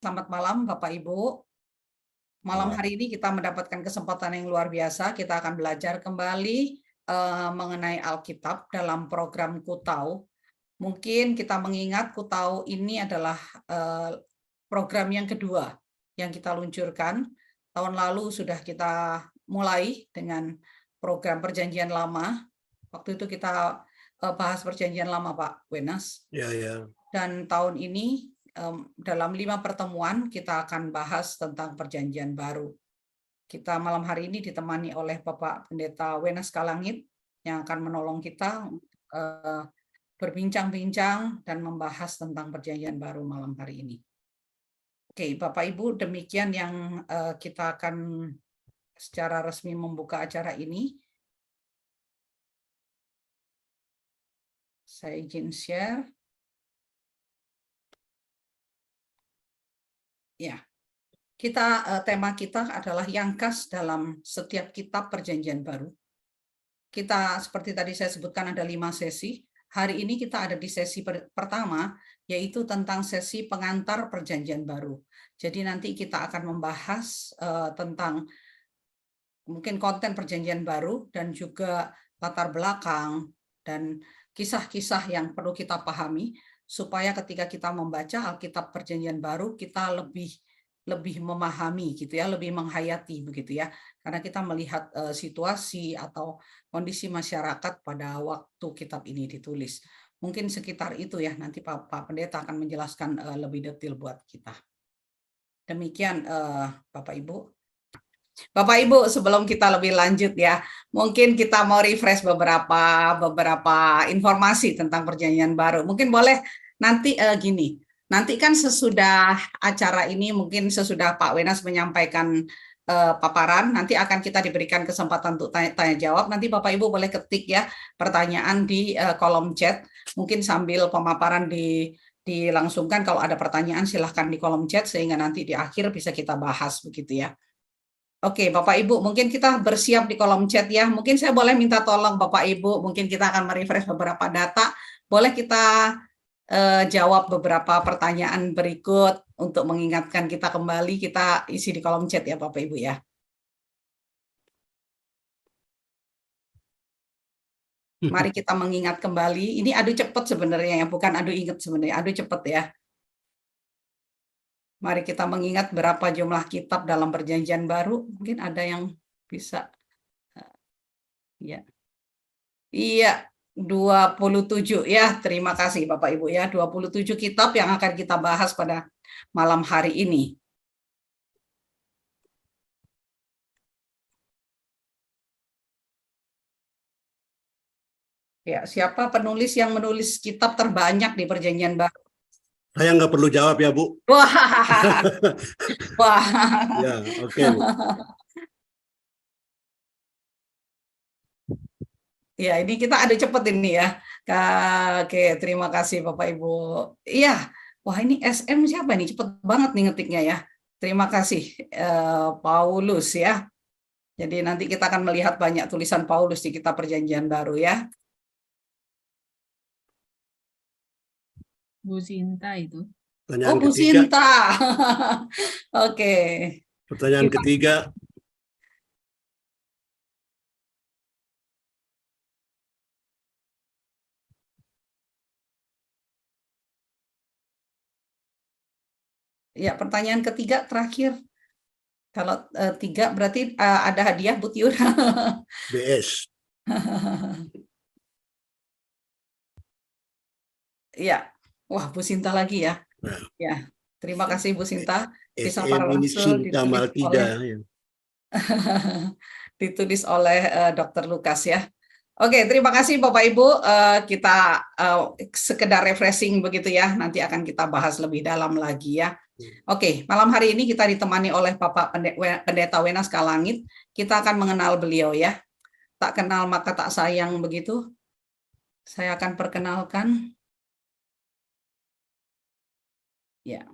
Selamat malam Bapak Ibu. Malam hari ini kita mendapatkan kesempatan yang luar biasa. Kita akan belajar kembali mengenai Alkitab dalam program Kutau. Mungkin kita mengingat Kutau ini adalah program yang kedua yang kita luncurkan. Tahun lalu sudah kita mulai dengan program Perjanjian Lama. Waktu itu kita bahas Perjanjian Lama, Pak Wenas. Ya. Dan tahun ini dalam 5 pertemuan kita akan bahas tentang Perjanjian Baru. Kita malam hari ini ditemani oleh Bapak Pendeta Wenas Kalangit yang akan menolong kita berbincang-bincang dan membahas tentang Perjanjian Baru malam hari ini. Oke, Bapak Ibu, demikian yang kita akan secara resmi membuka acara ini. Saya izin share. Ya, tema kita adalah yang khas dalam setiap kitab Perjanjian Baru. Kita seperti tadi saya sebutkan ada 5 sesi. Hari ini kita ada di sesi pertama, yaitu tentang sesi pengantar Perjanjian Baru. Jadi nanti kita akan membahas tentang mungkin konten Perjanjian Baru dan juga latar belakang dan kisah-kisah yang perlu kita pahami supaya ketika kita membaca Alkitab Perjanjian Baru kita lebih memahami gitu ya, lebih menghayati begitu ya. Karena kita melihat situasi atau kondisi masyarakat pada waktu kitab ini ditulis. Mungkin sekitar itu ya, nanti Pak Pendeta akan menjelaskan lebih detail buat kita. Demikian Bapak Ibu. Bapak Ibu, sebelum kita lebih lanjut ya, mungkin kita mau refresh beberapa informasi tentang Perjanjian Baru. Mungkin boleh nanti gini, nanti kan sesudah acara ini, mungkin sesudah Pak Wenas menyampaikan paparan, nanti akan kita diberikan kesempatan untuk tanya jawab. Nanti Bapak Ibu boleh ketik ya pertanyaan di kolom chat, mungkin sambil pemaparan dilangsungkan. Kalau ada pertanyaan silahkan di kolom chat sehingga nanti di akhir bisa kita bahas begitu ya. Oke, Bapak Ibu, mungkin kita bersiap di kolom chat ya. Mungkin saya boleh minta tolong Bapak Ibu, mungkin kita akan merefresh beberapa data. Boleh kita jawab beberapa pertanyaan berikut untuk mengingatkan kita kembali, kita isi di kolom chat ya Bapak Ibu ya. Mari kita mengingat kembali. Ini adu cepat sebenarnya ya, bukan adu ingat sebenarnya, adu cepat ya. Mari kita mengingat berapa jumlah kitab dalam Perjanjian Baru. Mungkin ada yang bisa. Ya. Iya, 27 ya. Terima kasih Bapak Ibu ya. 27 kitab yang akan kita bahas pada malam hari ini. Ya, siapa penulis yang menulis kitab terbanyak di Perjanjian Baru? Saya nggak perlu jawab ya, Bu. Wah. Wah. Ya, oke, Bu. Ya, ini kita ada cepet ini ya. Oke, terima kasih Bapak Ibu. Iya, wah ini SM siapa nih? Cepet banget nih ngetiknya ya. Terima kasih Paulus ya. Jadi nanti kita akan melihat banyak tulisan Paulus di kitab Perjanjian Baru ya. Bu Sinta itu. Pertanyaan Bu ketiga. Sinta. Oke. Pertanyaan ketiga. Ya, pertanyaan ketiga terakhir. Kalau 3 berarti ada hadiah Bu Tiur. BS. Iya. Wah, Bu Sinta lagi ya. Nah. Ya. Terima kasih Bu Sinta. SM ini Sinta Maltida. Ditulis oleh Dr. Lukas ya. Oke, terima kasih Bapak Ibu. Kita sekedar refreshing begitu ya. Nanti akan kita bahas lebih dalam lagi ya. Oke, malam hari ini kita ditemani oleh Bapak Pendeta Wenas Kalangit. Kita akan mengenal beliau ya. Tak kenal maka tak sayang begitu. Saya akan perkenalkan. Ya,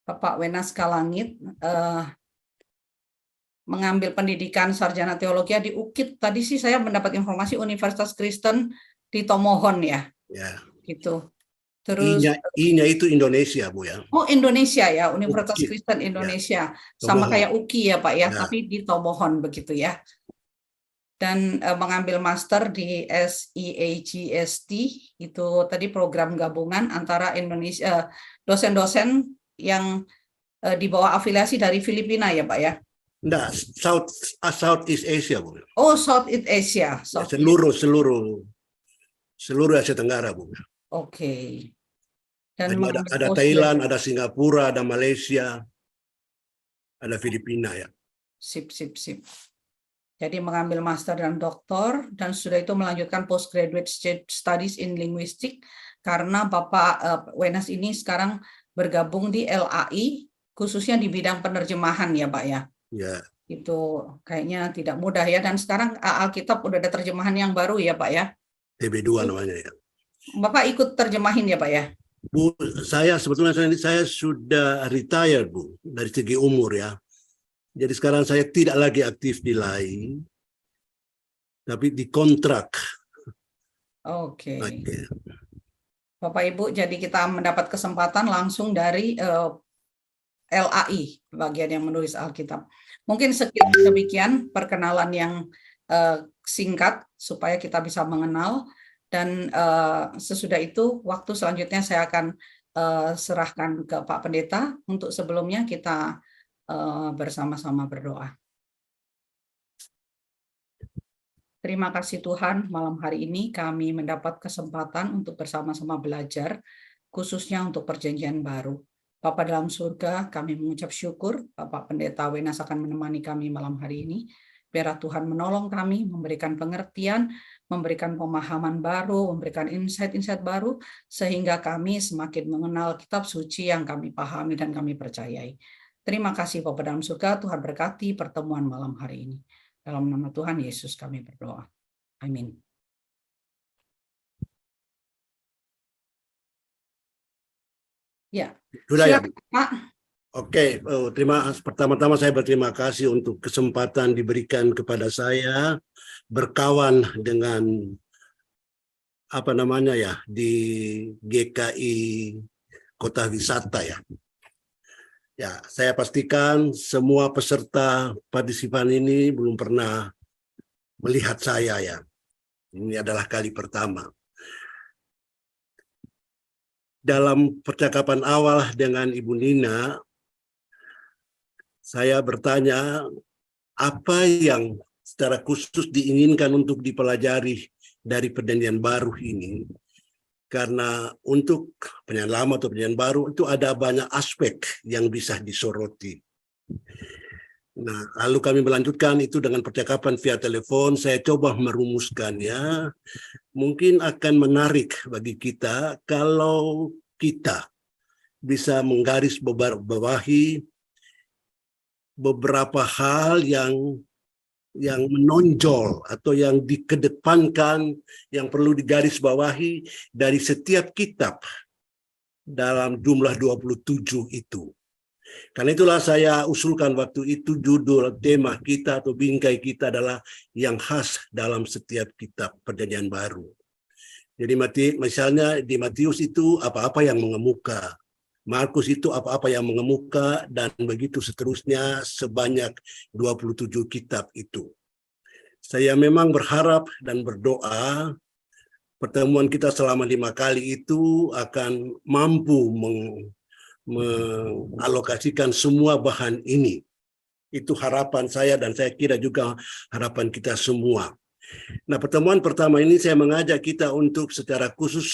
Bapak Wenas Kalangit mengambil pendidikan sarjana teologi di UKIT. Tadi sih saya mendapat informasi Universitas Kristen di Tomohon ya. Ya. Gitu. Terus I-nya itu Indonesia, Bu ya. oh Indonesia ya, Universitas UKI. Kristen Ya, Indonesia. Sama Tomohon. kayak UKI ya Pak ya, Ya. tapi di Tomohon begitu ya. Dan mengambil master di SEAGST, itu tadi program gabungan antara Indonesia, dosen-dosen yang di bawah afiliasi dari Filipina ya Pak ya? Enggak, Southeast Asia, Bu. Oh, Southeast Asia. Ya, seluruh Asia Tenggara, Bu. Oke. Dan Jadi ada Thailand, ada Singapura, ada Malaysia, ada Filipina ya. Sip. Jadi mengambil master dan doktor, dan sudah itu melanjutkan postgraduate studies in linguistic, karena Bapak Wenas ini sekarang bergabung di LAI, khususnya di bidang penerjemahan ya Pak ya. Ya. Itu kayaknya tidak mudah ya, dan sekarang Alkitab udah ada terjemahan yang baru ya Pak ya. TB2 namanya ya. Bapak ikut terjemahin ya Pak ya? Bu, sebetulnya saya sudah retire, Bu, dari segi umur ya. Jadi sekarang saya tidak lagi aktif di LAI, tapi di kontrak. Oke. Okay. Bapak Ibu, jadi kita mendapat kesempatan langsung dari LAI, bagian yang menulis Alkitab. Mungkin sekian demikian perkenalan yang singkat supaya kita bisa mengenal, dan sesudah itu waktu selanjutnya saya akan serahkan ke Pak Pendeta untuk sebelumnya kita bersama-sama berdoa. Terima kasih Tuhan, malam hari ini kami mendapat kesempatan untuk bersama-sama belajar, khususnya untuk perjanjian baru. Bapa dalam surga, kami mengucap syukur Bapak Pendeta Wenas akan menemani kami malam hari ini. Biar Tuhan menolong kami, memberikan pengertian, memberikan pemahaman baru, memberikan insight-insight baru, sehingga kami semakin mengenal kitab suci yang kami pahami dan kami percayai. Terima kasih Bapa dalam surga, Tuhan berkati pertemuan malam hari ini. Dalam nama Tuhan Yesus kami berdoa. Amin. Ya, sudah ya, Pak. Oke, pertama-tama saya berterima kasih untuk kesempatan diberikan kepada saya berkawan dengan di GKI Kota Wisata ya. Ya, saya pastikan semua peserta partisipan ini belum pernah melihat saya ya. Ini adalah kali pertama. Dalam percakapan awal dengan Ibu Nina, saya bertanya apa yang secara khusus diinginkan untuk dipelajari dari perjanjian baru ini. Karena untuk perjanjian lama atau perjanjian baru itu ada banyak aspek yang bisa disoroti. Nah, lalu kami melanjutkan itu dengan percakapan via telepon. Saya coba merumuskannya. Mungkin akan menarik bagi kita kalau kita bisa menggaris bawahi beberapa hal yang menonjol atau yang dikedepankan, yang perlu digarisbawahi dari setiap kitab dalam jumlah 27 itu. Karena itulah saya usulkan waktu itu judul tema kita atau bingkai kita adalah yang khas dalam setiap kitab perjanjian baru. Jadi misalnya di Matius itu apa-apa yang mengemuka, Markus itu apa-apa yang mengemuka, dan begitu seterusnya sebanyak 27 kitab itu. Saya memang berharap dan berdoa pertemuan kita selama 5 kali itu akan mampu mengalokasikan semua bahan ini. Itu harapan saya dan saya kira juga harapan kita semua. Nah, pertemuan pertama ini saya mengajak kita untuk secara khusus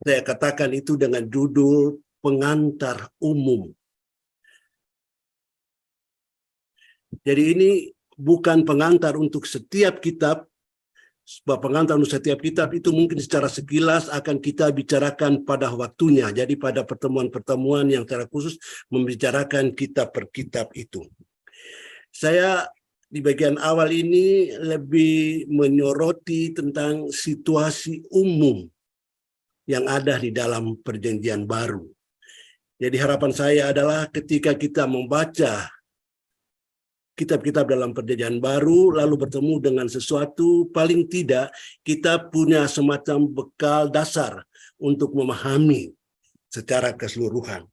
saya katakan itu dengan judul pengantar umum. Jadi ini bukan pengantar untuk setiap kitab, sebab pengantar untuk setiap kitab itu mungkin secara sekilas akan kita bicarakan pada waktunya. Jadi pada pertemuan-pertemuan yang secara khusus membicarakan kitab per kitab itu. Saya di bagian awal ini lebih menyoroti tentang situasi umum yang ada di dalam perjanjian baru. Jadi harapan saya adalah ketika kita membaca kitab-kitab dalam Perjanjian Baru, lalu bertemu dengan sesuatu, paling tidak kita punya semacam bekal dasar untuk memahami secara keseluruhan.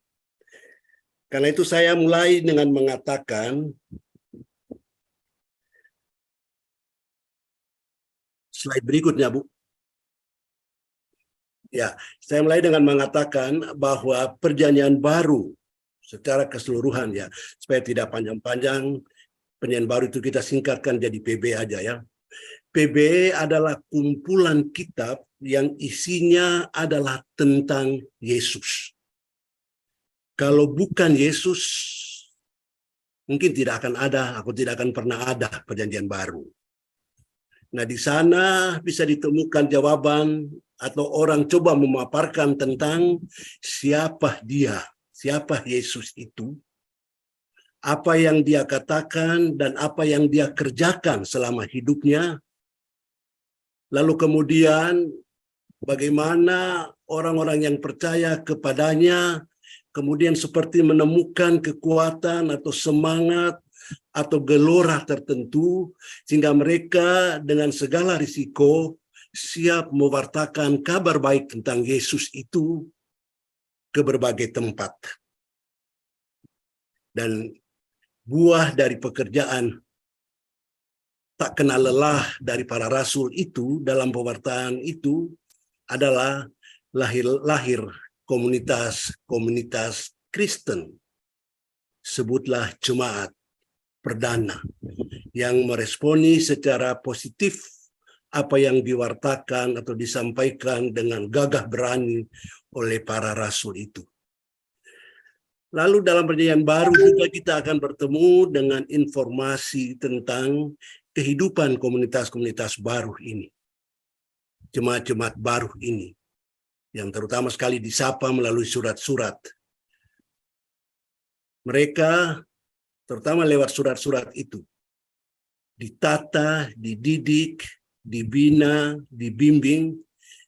Karena itu saya mulai dengan mengatakan, slide berikutnya, Bu. Ya, saya mulai dengan mengatakan bahwa Perjanjian Baru secara keseluruhan, ya, supaya tidak panjang-panjang, Perjanjian Baru itu kita singkatkan jadi PB aja, ya. PB adalah kumpulan kitab yang isinya adalah tentang Yesus. Kalau bukan Yesus, mungkin tidak akan ada, aku tidak akan pernah ada Perjanjian Baru. Nah, di sana bisa ditemukan jawaban atau orang coba memaparkan tentang siapa dia, siapa Yesus itu, apa yang dia katakan dan apa yang dia kerjakan selama hidupnya. Lalu kemudian bagaimana orang-orang yang percaya kepadanya kemudian seperti menemukan kekuatan atau semangat atau gelora tertentu sehingga mereka dengan segala risiko siap mewartakan kabar baik tentang Yesus itu ke berbagai tempat. Dan buah dari pekerjaan tak kenal lelah dari para rasul itu dalam pewartaan itu adalah lahir komunitas Kristen. Sebutlah jemaat perdana yang meresponi secara positif apa yang diwartakan atau disampaikan dengan gagah berani oleh para rasul itu. Lalu dalam Perjanjian Baru juga kita akan bertemu dengan informasi tentang kehidupan komunitas-komunitas baru ini. Jemaat-jemaat baru ini. Yang terutama sekali disapa melalui surat-surat. Mereka, terutama lewat surat-surat itu, ditata, dididik, dibina, dibimbing,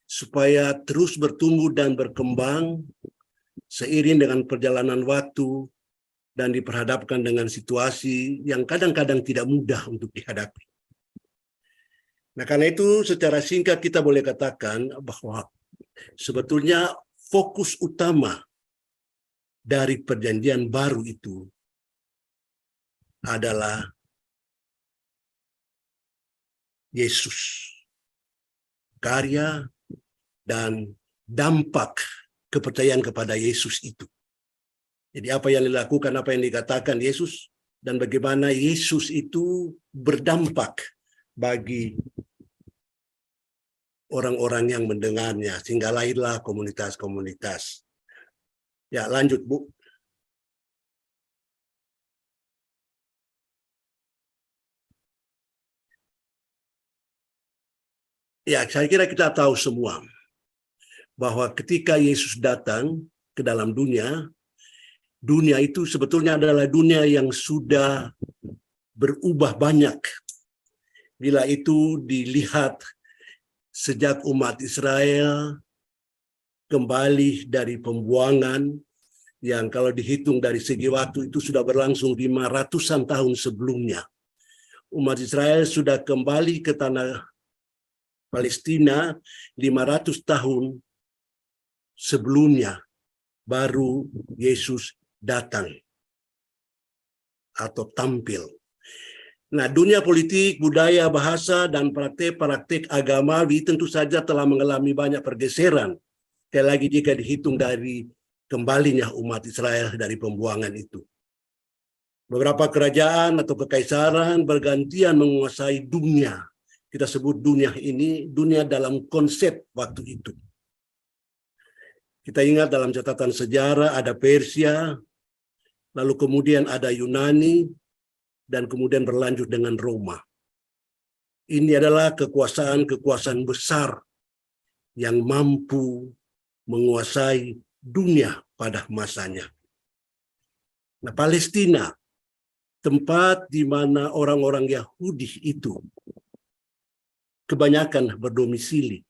supaya terus bertumbuh dan berkembang seiring dengan perjalanan waktu dan diperhadapkan dengan situasi yang kadang-kadang tidak mudah untuk dihadapi. Nah, karena itu secara singkat kita boleh katakan bahwa sebetulnya fokus utama dari Perjanjian Baru itu adalah Yesus, karya dan dampak kepercayaan kepada Yesus itu. Jadi apa yang dilakukan, apa yang dikatakan Yesus, dan bagaimana Yesus itu berdampak bagi orang-orang yang mendengarnya, sehingga lahirlah komunitas-komunitas. Ya, lanjut, Bu. Ya, saya kira kita tahu semua bahwa ketika Yesus datang ke dalam dunia, dunia itu sebetulnya adalah dunia yang sudah berubah banyak. Bila itu dilihat sejak umat Israel kembali dari pembuangan yang kalau dihitung dari segi waktu itu sudah berlangsung 500-an tahun sebelumnya. Umat Israel sudah kembali ke tanah Palestina 500 tahun sebelumnya baru Yesus datang atau tampil. Nah, dunia politik, budaya, bahasa, dan praktek-praktek agamawi tentu saja telah mengalami banyak pergeseran. Sekali lagi jika dihitung dari kembalinya umat Israel dari pembuangan itu. Beberapa kerajaan atau kekaisaran bergantian menguasai dunia. Kita sebut dunia ini, dunia dalam konsep waktu itu. Kita ingat dalam catatan sejarah ada Persia, lalu kemudian ada Yunani, dan kemudian berlanjut dengan Roma. Ini adalah kekuasaan-kekuasaan besar yang mampu menguasai dunia pada masanya. Nah, Palestina, tempat di mana orang-orang Yahudi itu kebanyakan berdomisili,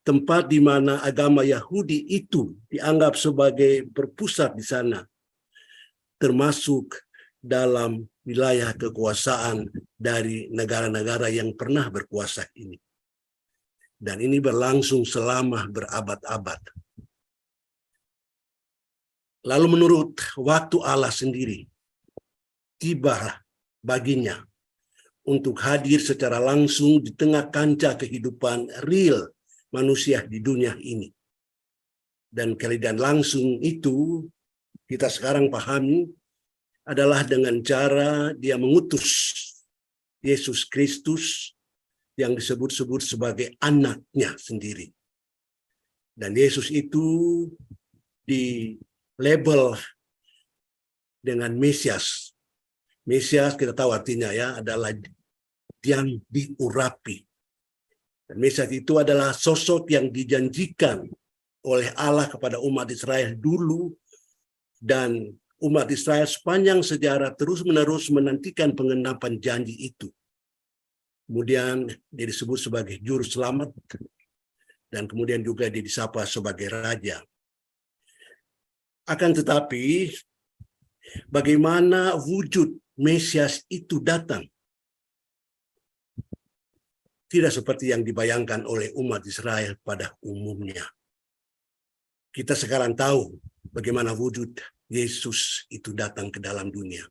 tempat di mana agama Yahudi itu dianggap sebagai berpusat di sana, termasuk dalam wilayah kekuasaan dari negara-negara yang pernah berkuasa ini. Dan ini berlangsung selama berabad-abad. Lalu menurut waktu Allah sendiri, tiba baginya untuk hadir secara langsung di tengah kancah kehidupan real manusia di dunia ini. Dan kehadiran langsung itu kita sekarang pahami adalah dengan cara dia mengutus Yesus Kristus yang disebut-sebut sebagai anaknya sendiri. Dan Yesus itu di-label dengan Mesias. Mesias kita tahu artinya ya, adalah yang diurapi. Dan Mesias itu adalah sosok yang dijanjikan oleh Allah kepada umat Israel dulu, dan umat Israel sepanjang sejarah terus-menerus menantikan pengenapan janji itu. Kemudian dia disebut sebagai juru selamat, dan kemudian juga dia disapa sebagai raja. Akan tetapi, bagaimana wujud Mesias itu datang? Tidak seperti yang dibayangkan oleh umat Israel pada umumnya. Kita sekarang tahu bagaimana wujud Yesus itu datang ke dalam dunia.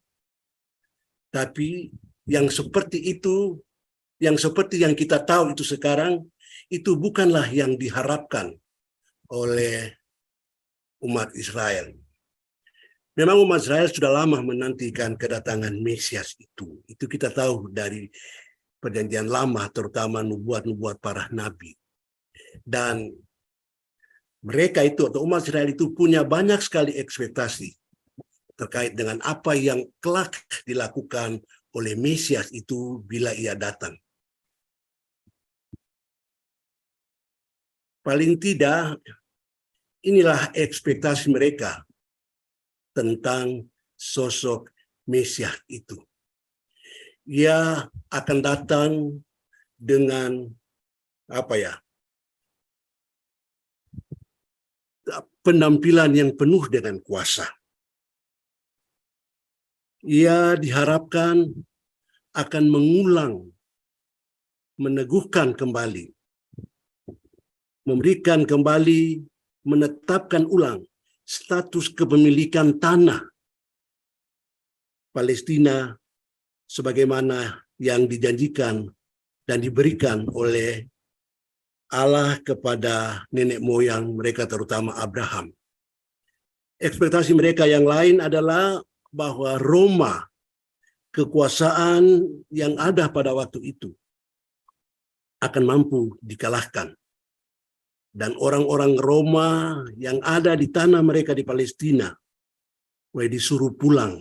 Tapi yang seperti itu, yang seperti yang kita tahu itu sekarang, itu bukanlah yang diharapkan oleh umat Israel. Memang umat Israel sudah lama menantikan kedatangan Mesias itu. Itu kita tahu dari Perjanjian Lama, terutama nubuat-nubuat para nabi. Dan mereka itu atau umat Israel itu punya banyak sekali ekspektasi terkait dengan apa yang kelak dilakukan oleh Mesias itu bila ia datang. Paling tidak, inilah ekspektasi mereka tentang sosok Mesias itu. Ia akan datang dengan penampilan yang penuh dengan kuasa. Ia diharapkan akan mengulang, meneguhkan kembali, memberikan kembali, menetapkan ulang status kepemilikan tanah Palestina sebagaimana yang dijanjikan dan diberikan oleh Allah kepada nenek moyang mereka, terutama Abraham. Ekspektasi mereka yang lain adalah bahwa Roma, kekuasaan yang ada pada waktu itu, akan mampu dikalahkan. Dan orang-orang Roma yang ada di tanah mereka di Palestina disuruh pulang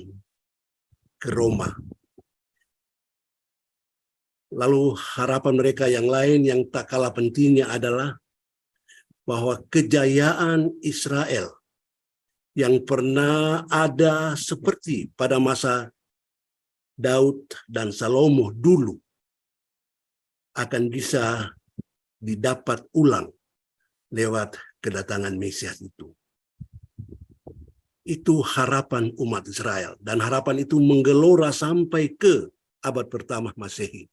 ke Roma. Lalu harapan mereka yang lain yang tak kalah pentingnya adalah bahwa kejayaan Israel yang pernah ada seperti pada masa Daud dan Salomo dulu akan bisa didapat ulang lewat kedatangan Mesias itu. Itu harapan umat Israel, dan harapan itu menggelora sampai ke abad pertama Masehi.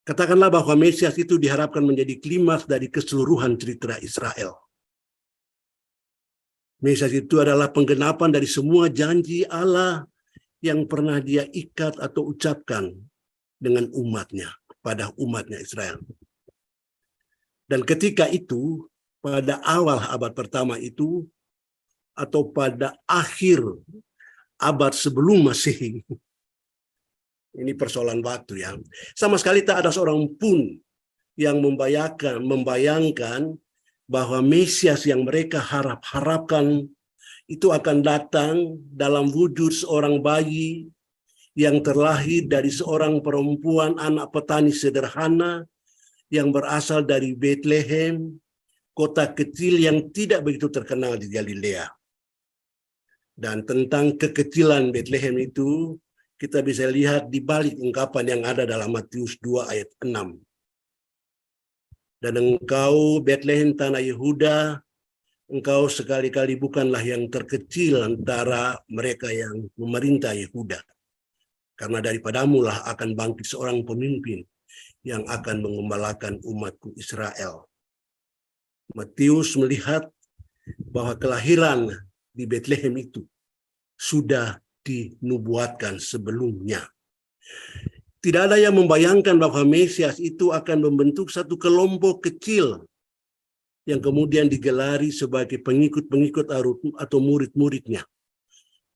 Katakanlah bahwa Mesias itu diharapkan menjadi klimaks dari keseluruhan cerita Israel. Mesias itu adalah penggenapan dari semua janji Allah yang pernah dia ikat atau ucapkan dengan umatnya, pada umatnya Israel. Dan ketika itu, pada awal abad pertama itu, atau pada akhir abad sebelum Masehi, ini persoalan waktu ya, sama sekali tak ada seorang pun yang membayangkan bahwa Mesias yang mereka harapkan itu akan datang dalam wujud seorang bayi yang terlahir dari seorang perempuan anak petani sederhana yang berasal dari Bethlehem, kota kecil yang tidak begitu terkenal di Galilea. Dan tentang kekecilan Bethlehem itu kita bisa lihat di balik ungkapan yang ada dalam Matius 2 ayat 6. Dan engkau Bethlehem tanah Yehuda engkau sekali-kali bukanlah yang terkecil antara mereka yang memerintah Yehuda. Karena daripadamu lah akan bangkit seorang pemimpin yang akan mengembalakan umatku Israel. Matius melihat bahwa kelahiran di Bethlehem itu sudah dinubuatkan sebelumnya. Tidak ada yang membayangkan bahwa Mesias itu akan membentuk satu kelompok kecil yang kemudian digelari sebagai pengikut-pengikut atau murid-muridnya.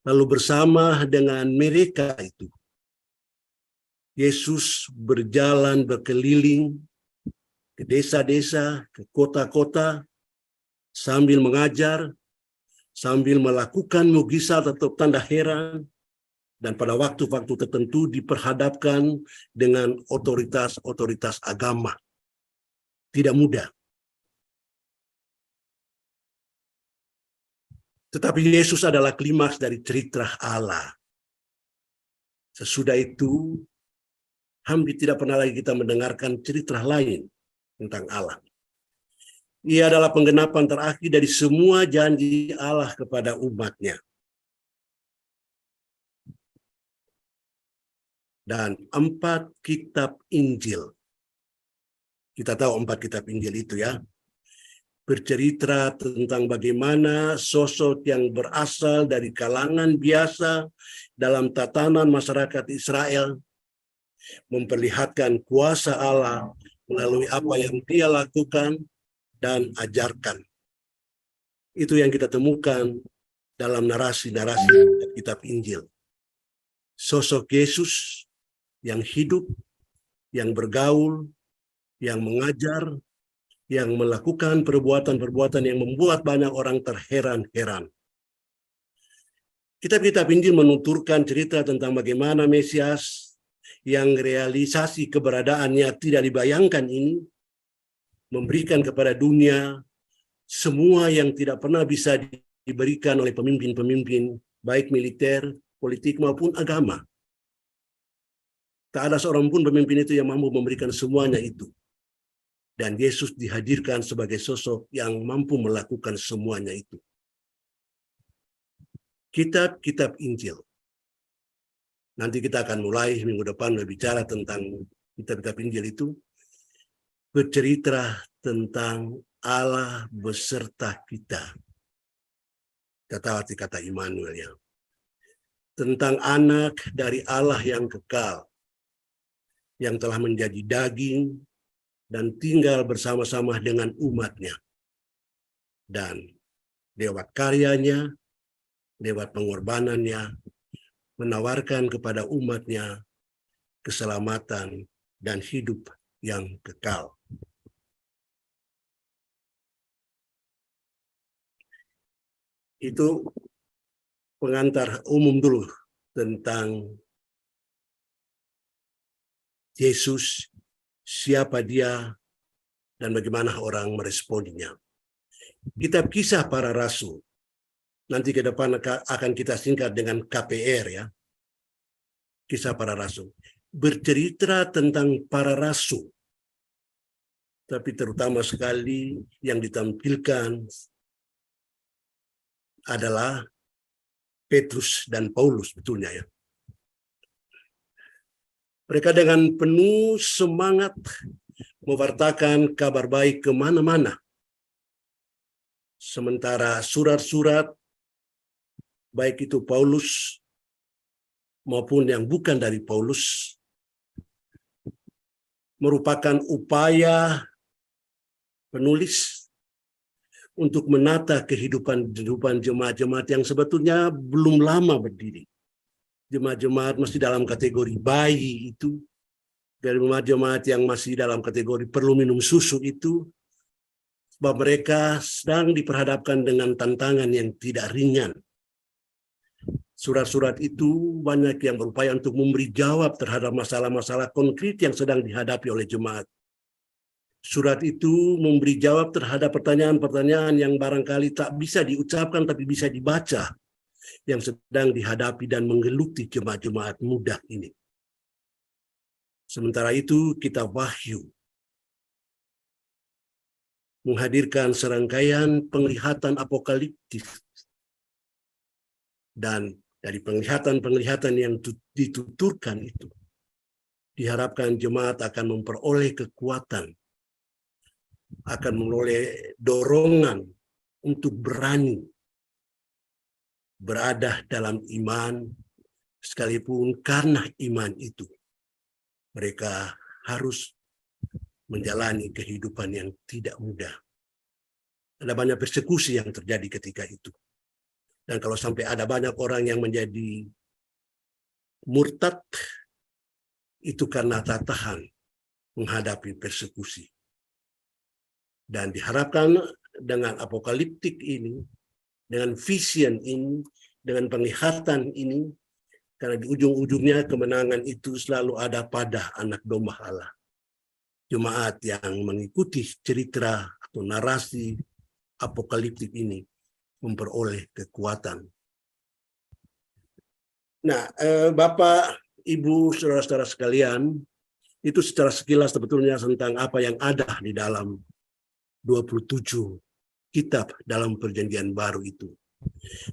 Lalu bersama dengan mereka itu, Yesus berjalan berkeliling ke desa-desa, ke kota-kota, sambil mengajar, sambil melakukan mukjizat atau tanda heran, dan pada waktu-waktu tertentu diperhadapkan dengan otoritas-otoritas agama. Tidak mudah. Tetapi Yesus adalah klimaks dari cerita Allah. Sesudah itu, hampir tidak pernah lagi kita mendengarkan cerita lain tentang Allah. Ia adalah penggenapan terakhir dari semua janji Allah kepada umatnya. Dan 4 kitab Injil. Kita tahu 4 kitab Injil itu ya. Bercerita tentang bagaimana sosok yang berasal dari kalangan biasa dalam tatanan masyarakat Israel memperlihatkan kuasa Allah melalui apa yang dia lakukan dan ajarkan. Itu yang kita temukan dalam narasi-narasi kitab Injil. Sosok Yesus yang hidup, yang bergaul, yang mengajar, yang melakukan perbuatan-perbuatan yang membuat banyak orang terheran-heran. Kitab-kitab Injil menuturkan cerita tentang bagaimana Mesias yang realisasi keberadaannya tidak dibayangkan ini memberikan kepada dunia semua yang tidak pernah bisa diberikan oleh pemimpin-pemimpin, baik militer, politik, maupun agama. Tak ada seorang pun pemimpin itu yang mampu memberikan semuanya itu. Dan Yesus dihadirkan sebagai sosok yang mampu melakukan semuanya itu. Kitab-kitab Injil. Nanti kita akan mulai minggu depan berbicara tentang kitab-kitab Injil itu. Bercerita tentang Allah beserta kita. Kata arti kata Immanuel ya. Tentang anak dari Allah yang kekal. Yang telah menjadi daging dan tinggal bersama-sama dengan umatnya. Dan lewat karyanya, lewat pengorbanannya, menawarkan kepada umatnya keselamatan dan hidup yang kekal. Itu pengantar umum dulu tentang Yesus, siapa dia, dan bagaimana orang meresponinya. Kitab Kisah Para Rasul, nanti ke depan akan kita singkat dengan KPR ya. Kisah Para Rasul. Bercerita tentang para rasul. Tapi terutama sekali yang ditampilkan adalah Petrus dan Paulus betulnya ya. Mereka dengan penuh semangat mewartakan kabar baik kemana-mana. Sementara surat-surat, baik itu Paulus maupun yang bukan dari Paulus, merupakan upaya penulis untuk menata kehidupan jemaat-jemaat yang sebetulnya belum lama berdiri. Jemaat-jemaat masih dalam kategori bayi itu, dari jemaat-jemaat yang masih dalam kategori perlu minum susu itu, sebab mereka sedang diperhadapkan dengan tantangan yang tidak ringan. Surat-surat itu banyak yang berupaya untuk memberi jawab terhadap masalah-masalah konkret yang sedang dihadapi oleh jemaat. Surat itu memberi jawab terhadap pertanyaan-pertanyaan yang barangkali tak bisa diucapkan tapi bisa dibaca, yang sedang dihadapi dan menggeluti jemaat-jemaat muda ini. Sementara itu kitab Wahyu menghadirkan serangkaian penglihatan apokaliptik, dan dari penglihatan-penglihatan yang dituturkan itu diharapkan jemaat akan memperoleh kekuatan, akan memperoleh dorongan untuk berani berada dalam iman, sekalipun karena iman itu mereka harus menjalani kehidupan yang tidak mudah. Ada banyak persekusi yang terjadi ketika itu. Dan kalau sampai ada banyak orang yang menjadi murtad, itu karena tak tahan menghadapi persekusi. Dan diharapkan dengan apokaliptik ini, dengan vision ini, dengan penglihatan ini, karena di ujung-ujungnya kemenangan itu selalu ada pada anak domba Allah. Jemaat yang mengikuti cerita atau narasi apokaliptik ini memperoleh kekuatan. Nah, Bapak, Ibu, saudara-saudara sekalian, itu secara sekilas sebetulnya tentang apa yang ada di dalam 27 kitab dalam perjanjian baru itu.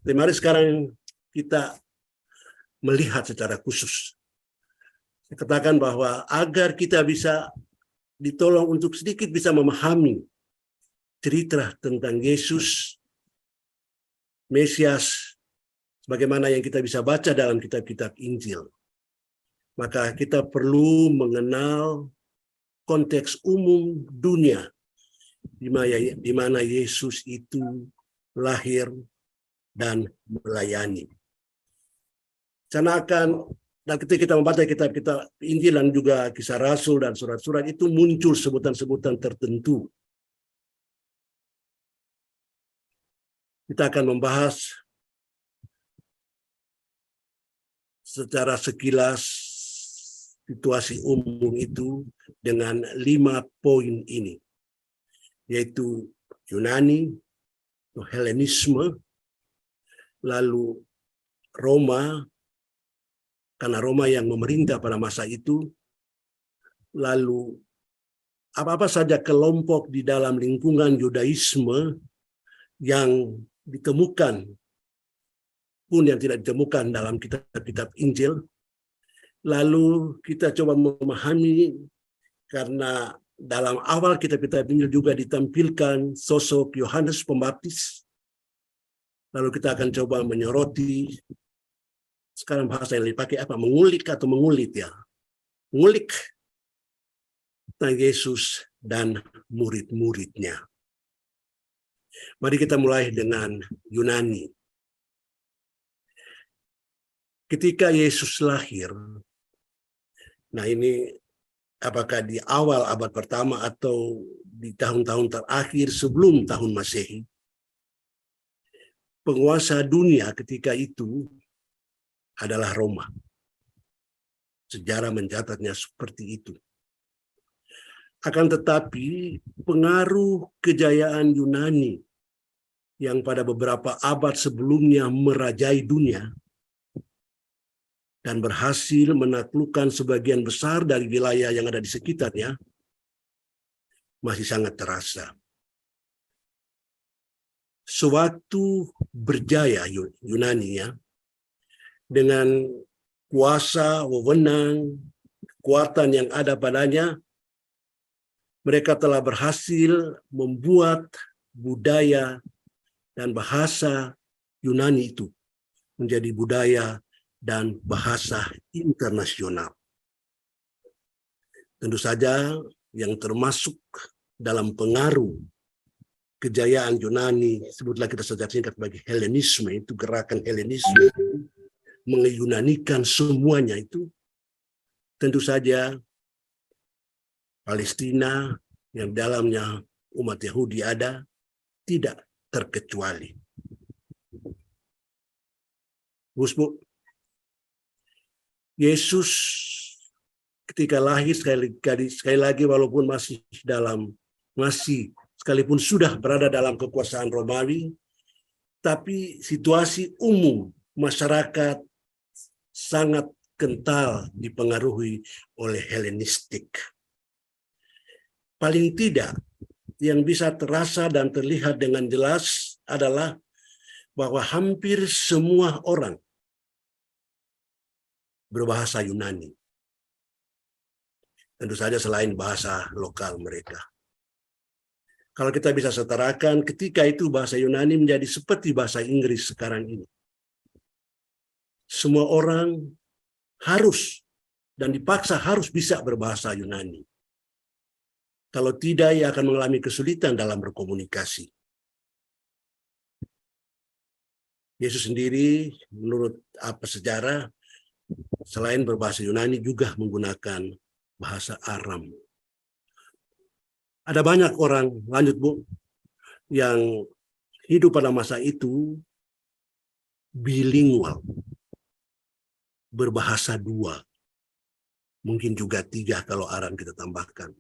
Tapi mari sekarang kita melihat secara khusus. Saya katakan bahwa agar kita bisa ditolong untuk sedikit bisa memahami cerita tentang Yesus, Mesias, sebagaimana yang kita bisa baca dalam kitab-kitab Injil. Maka kita perlu mengenal konteks umum dunia di mana Yesus itu lahir dan melayani. Dan ketika kita membaca kitab-kitab Injil dan juga Kisah Rasul dan surat-surat itu muncul sebutan-sebutan tertentu. Kita akan membahas secara sekilas situasi umum itu dengan 5 poin ini, yaitu Yunani, Helenisme, lalu Roma, karena Roma yang memerintah pada masa itu, lalu apa-apa saja kelompok di dalam lingkungan Yudaisme yang ditemukan pun yang tidak ditemukan dalam kitab-kitab Injil. Lalu kita coba memahami, karena dalam awal kitab-kitab Injil juga ditampilkan sosok Yohanes Pembaptis. Lalu kita akan coba menyoroti, sekarang bahasa yang dipakai apa? Mengulik atau mengulit ya. Mengulik tentang Yesus dan murid-muridnya. Mari kita mulai dengan Yunani. Ketika Yesus lahir, nah ini apakah di awal abad pertama atau di tahun-tahun terakhir sebelum tahun Masehi, penguasa dunia ketika itu adalah Roma. Sejarah mencatatnya seperti itu. Akan tetapi pengaruh kejayaan Yunani yang pada beberapa abad sebelumnya merajai dunia dan berhasil menaklukkan sebagian besar dari wilayah yang ada di sekitarnya, masih sangat terasa. Sewaktu berjaya Yunani ya, dengan kuasa, wewenang, kekuatan yang ada padanya, mereka telah berhasil membuat budaya dan bahasa Yunani itu menjadi budaya dan bahasa internasional. Tentu saja yang termasuk dalam pengaruh kejayaan Yunani, sebutlah kita secara singkat sebagai Helenisme, itu gerakan Helenisme, mengeyunanikan semuanya itu, tentu saja Palestina yang dalamnya umat Yahudi ada, tidak terkecuali. Bu, Yesus ketika lahir sekali lagi walaupun sekalipun sudah berada dalam kekuasaan Romawi, tapi situasi umum masyarakat sangat kental dipengaruhi oleh Helenistik. Paling tidak yang bisa terasa dan terlihat dengan jelas adalah bahwa hampir semua orang berbahasa Yunani. Tentu saja selain bahasa lokal mereka. Kalau kita bisa setarakan, ketika itu bahasa Yunani menjadi seperti bahasa Inggris sekarang ini. Semua orang harus dan dipaksa harus bisa berbahasa Yunani. Kalau tidak, ia akan mengalami kesulitan dalam berkomunikasi. Yesus sendiri, menurut sejarah, selain berbahasa Yunani juga menggunakan bahasa Aram. Ada banyak orang, lanjut Bu, yang hidup pada masa itu bilingual, berbahasa dua, mungkin juga tiga kalau Aram kita tambahkan.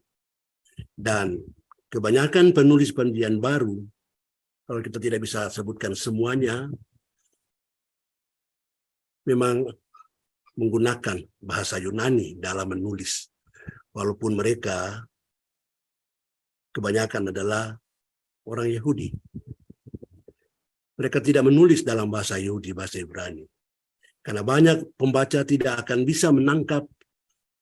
Dan kebanyakan penulis Perjanjian Baru, kalau kita tidak bisa sebutkan semuanya, memang menggunakan bahasa Yunani dalam menulis. Walaupun mereka kebanyakan adalah orang Yahudi. Mereka tidak menulis dalam bahasa Yahudi, bahasa Ibrani. Karena banyak pembaca tidak akan bisa menangkap,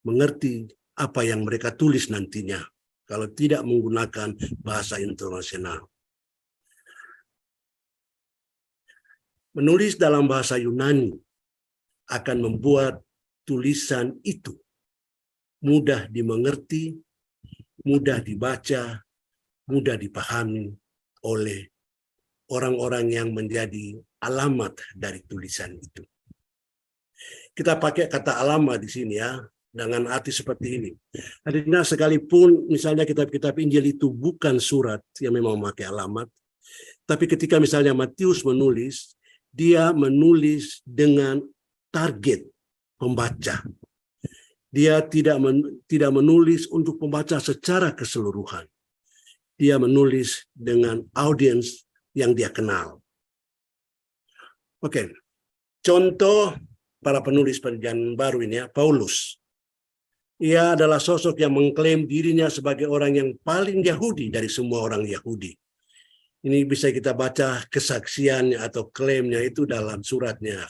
mengerti apa yang mereka tulis nantinya kalau tidak menggunakan bahasa internasional. Menulis dalam bahasa Yunani akan membuat tulisan itu mudah dimengerti, mudah dibaca, mudah dipahami oleh orang-orang yang menjadi alamat dari tulisan itu. Kita pakai kata alamat di sini ya, dengan arti seperti ini. Artinya sekalipun misalnya kitab-kitab Injil itu bukan surat yang memang memakai alamat, tapi ketika misalnya Matius menulis, dia menulis dengan target pembaca. Dia tidak menulis untuk pembaca secara keseluruhan. Dia menulis dengan audiens yang dia kenal. Oke, contoh para penulis Perjanjian Baru ini ya, Paulus. Ia adalah sosok yang mengklaim dirinya sebagai orang yang paling Yahudi dari semua orang Yahudi. Ini bisa kita baca kesaksiannya atau klaimnya itu dalam suratnya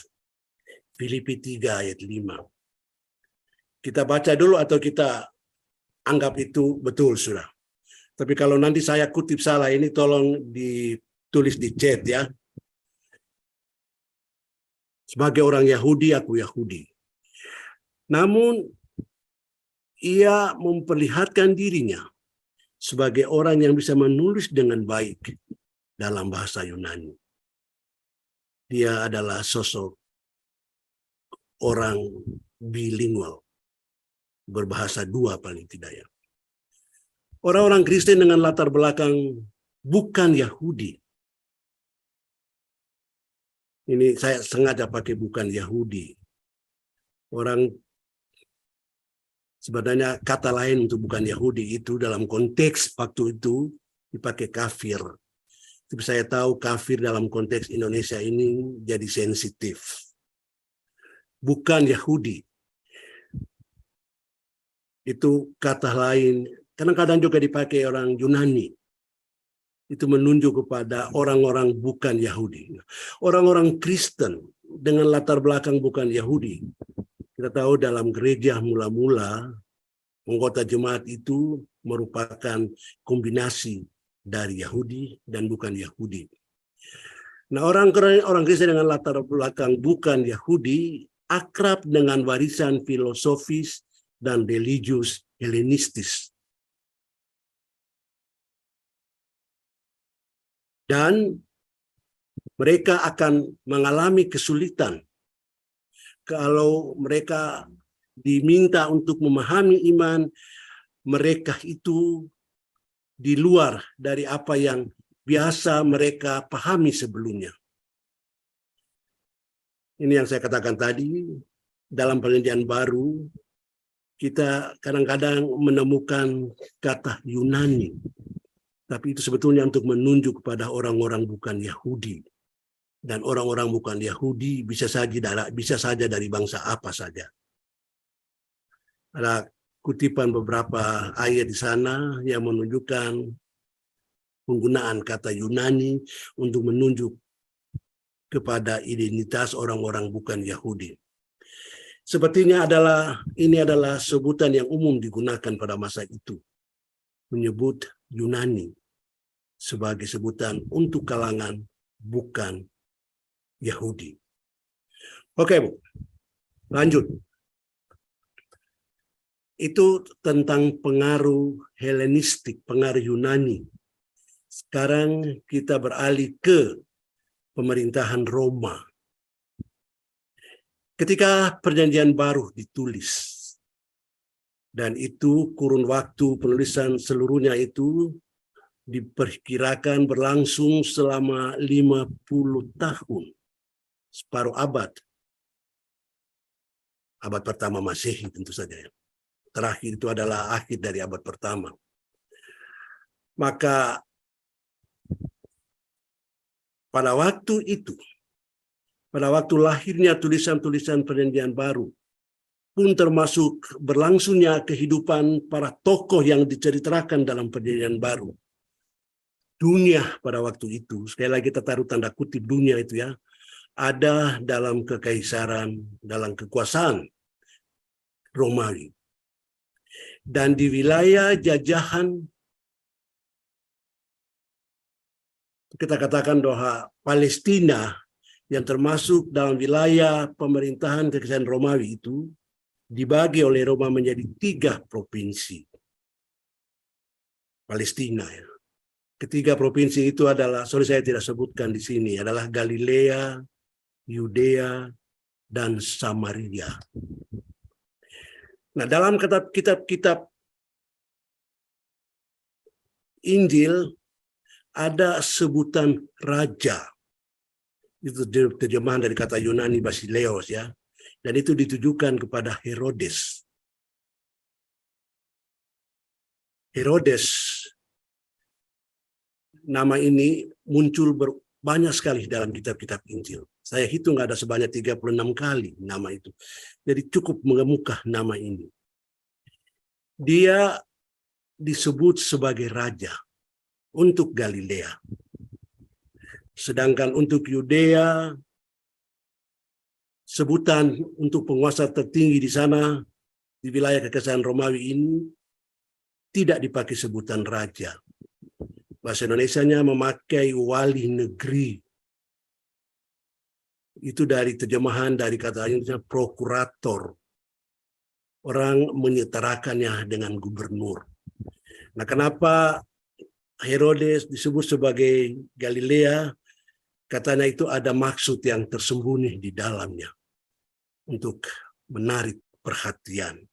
Filipi 3 ayat 5. Kita baca dulu atau kita anggap itu betul sudah. Tapi kalau nanti saya kutip salah ini tolong ditulis di chat ya. Sebagai orang Yahudi, aku Yahudi. Namun ia memperlihatkan dirinya sebagai orang yang bisa menulis dengan baik dalam bahasa Yunani. Dia adalah sosok orang bilingual, berbahasa dua paling tidak ya. Orang-orang Kristen dengan latar belakang bukan Yahudi. Ini saya sengaja pakai bukan Yahudi. Orang sebenarnya kata lain untuk bukan Yahudi itu dalam konteks waktu itu dipakai kafir. Tapi saya tahu kafir dalam konteks Indonesia ini jadi sensitif. Bukan Yahudi. Itu kata lain, kadang-kadang juga dipakai orang Yunani. Itu menunjuk kepada orang-orang bukan Yahudi. Orang-orang Kristen dengan latar belakang bukan Yahudi. Kita tahu dalam gereja mula-mula, anggota jemaat itu merupakan kombinasi dari Yahudi dan bukan Yahudi. Nah, orang Kristen dengan latar belakang bukan Yahudi akrab dengan warisan filosofis dan religius Helenistis. Dan mereka akan mengalami kesulitan kalau mereka diminta untuk memahami iman mereka itu di luar dari apa yang biasa mereka pahami sebelumnya. Ini yang saya katakan tadi, dalam Perjanjian Baru, kita kadang-kadang menemukan kata Yunani. Tapi itu sebetulnya untuk menunjuk kepada orang-orang bukan Yahudi. Dan orang-orang bukan Yahudi bisa saja dari bangsa apa saja. Ada kutipan beberapa ayat di sana yang menunjukkan penggunaan kata Yunani untuk menunjuk kepada identitas orang-orang bukan Yahudi. Sepertinya ini adalah sebutan yang umum digunakan pada masa itu, menyebut Yunani sebagai sebutan untuk kalangan bukan Yahudi. Oke, Bu. Lanjut. Itu tentang pengaruh Helenistik, pengaruh Yunani. Sekarang kita beralih ke pemerintahan Roma. Ketika Perjanjian Baru ditulis, dan itu kurun waktu penulisan seluruhnya itu diperkirakan berlangsung selama 50 tahun, separuh abad. Abad pertama Masehi tentu saja. Terakhir itu adalah akhir dari abad pertama. Maka pada waktu itu, pada waktu lahirnya tulisan-tulisan Perjanjian Baru, pun termasuk berlangsungnya kehidupan para tokoh yang diceritakan dalam Perjanjian Baru. Dunia pada waktu itu, sekali lagi kita taruh tanda kutip dunia itu ya, ada dalam kekaisaran, dalam kekuasaan Romawi. Dan di wilayah jajahan, kita katakan bahwa Palestina yang termasuk dalam wilayah pemerintahan kekaisaran Romawi itu dibagi oleh Roma menjadi 3 provinsi. Palestina ya. Ketiga provinsi itu adalah, saya tidak sebutkan di sini, adalah Galilea, Yudea, dan Samaria. Nah, dalam kitab-kitab Injil ada sebutan raja. Itu terjemahan dari kata Yunani Basileos ya. Dan itu ditujukan kepada Herodes. Herodes, nama ini muncul banyak sekali dalam kitab-kitab Injil. Saya hitung ada sebanyak 36 kali nama itu. Jadi cukup mengemuka nama ini. Dia disebut sebagai raja untuk Galilea. Sedangkan untuk Yudea, sebutan untuk penguasa tertinggi di sana, di wilayah kekaisaran Romawi ini, tidak dipakai sebutan raja. Bahasa Indonesianya memakai wali negeri. Itu dari terjemahan dari kata Indonesia prokurator. Orang menyetarakannya dengan gubernur. Nah, kenapa Herodes disebut sebagai Galilea? Katanya itu ada maksud yang tersembunyi di dalamnya untuk menarik perhatian.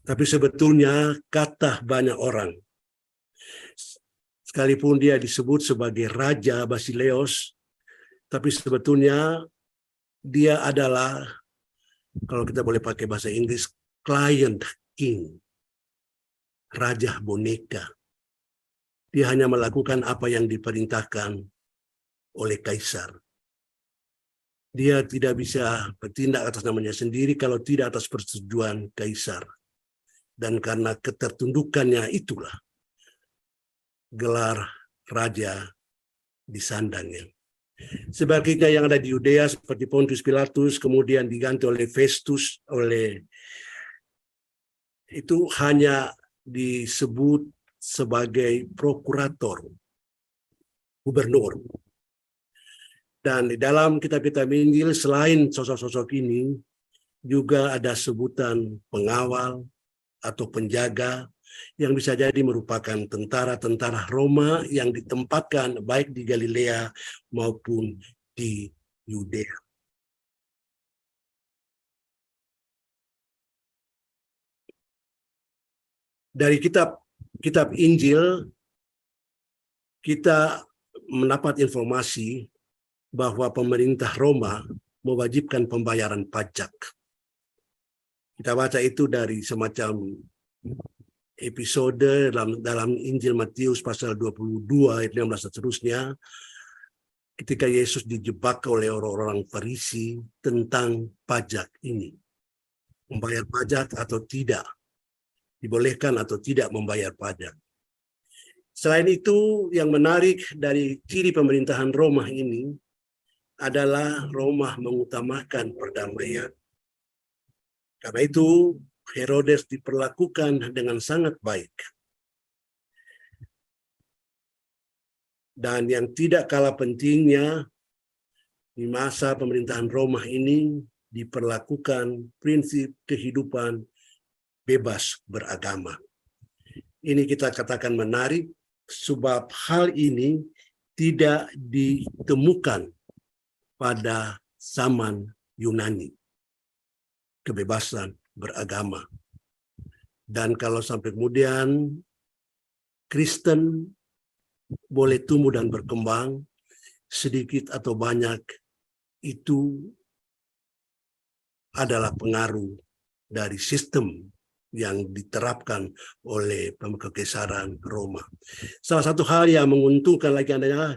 Tapi sebetulnya kata banyak orang, sekalipun dia disebut sebagai Raja Basileos, tapi sebetulnya dia adalah, kalau kita boleh pakai bahasa Inggris, client king, raja boneka. Dia hanya melakukan apa yang diperintahkan oleh kaisar. Dia tidak bisa bertindak atas namanya sendiri kalau tidak atas persetujuan kaisar. Dan karena ketertundukannya itulah gelar raja disandangnya. Sebaliknya yang ada di Yudea seperti Pontius Pilatus kemudian diganti oleh Festus, itu hanya disebut sebagai prokurator, gubernur. Dan di dalam kitab-kitab Injil selain sosok-sosok ini juga ada sebutan pengawal atau penjaga yang bisa jadi merupakan tentara-tentara Roma yang ditempatkan baik di Galilea maupun di Yudea. Dari kitab Injil kita mendapat informasi bahwa pemerintah Roma mewajibkan pembayaran pajak. Kita baca itu dari semacam episode dalam Injil Matius pasal 22 ayat 15 dan seterusnya, ketika Yesus dijebak oleh orang-orang Farisi tentang pajak ini. Membayar pajak atau tidak, dibolehkan atau tidak membayar pajak. Selain itu, yang menarik dari ciri pemerintahan Roma ini adalah Roma mengutamakan perdamaian. Karena itu, Herodes diperlakukan dengan sangat baik. Dan yang tidak kalah pentingnya, di masa pemerintahan Roma ini diperlakukan prinsip kehidupan bebas beragama. Ini kita katakan menarik, sebab hal ini tidak ditemukan pada zaman Yunani, kebebasan beragama. Dan kalau sampai kemudian Kristen boleh tumbuh dan berkembang, sedikit atau banyak itu adalah pengaruh dari sistem yang diterapkan oleh Kekaisaran Roma. Salah satu hal yang menguntungkan lagi adalah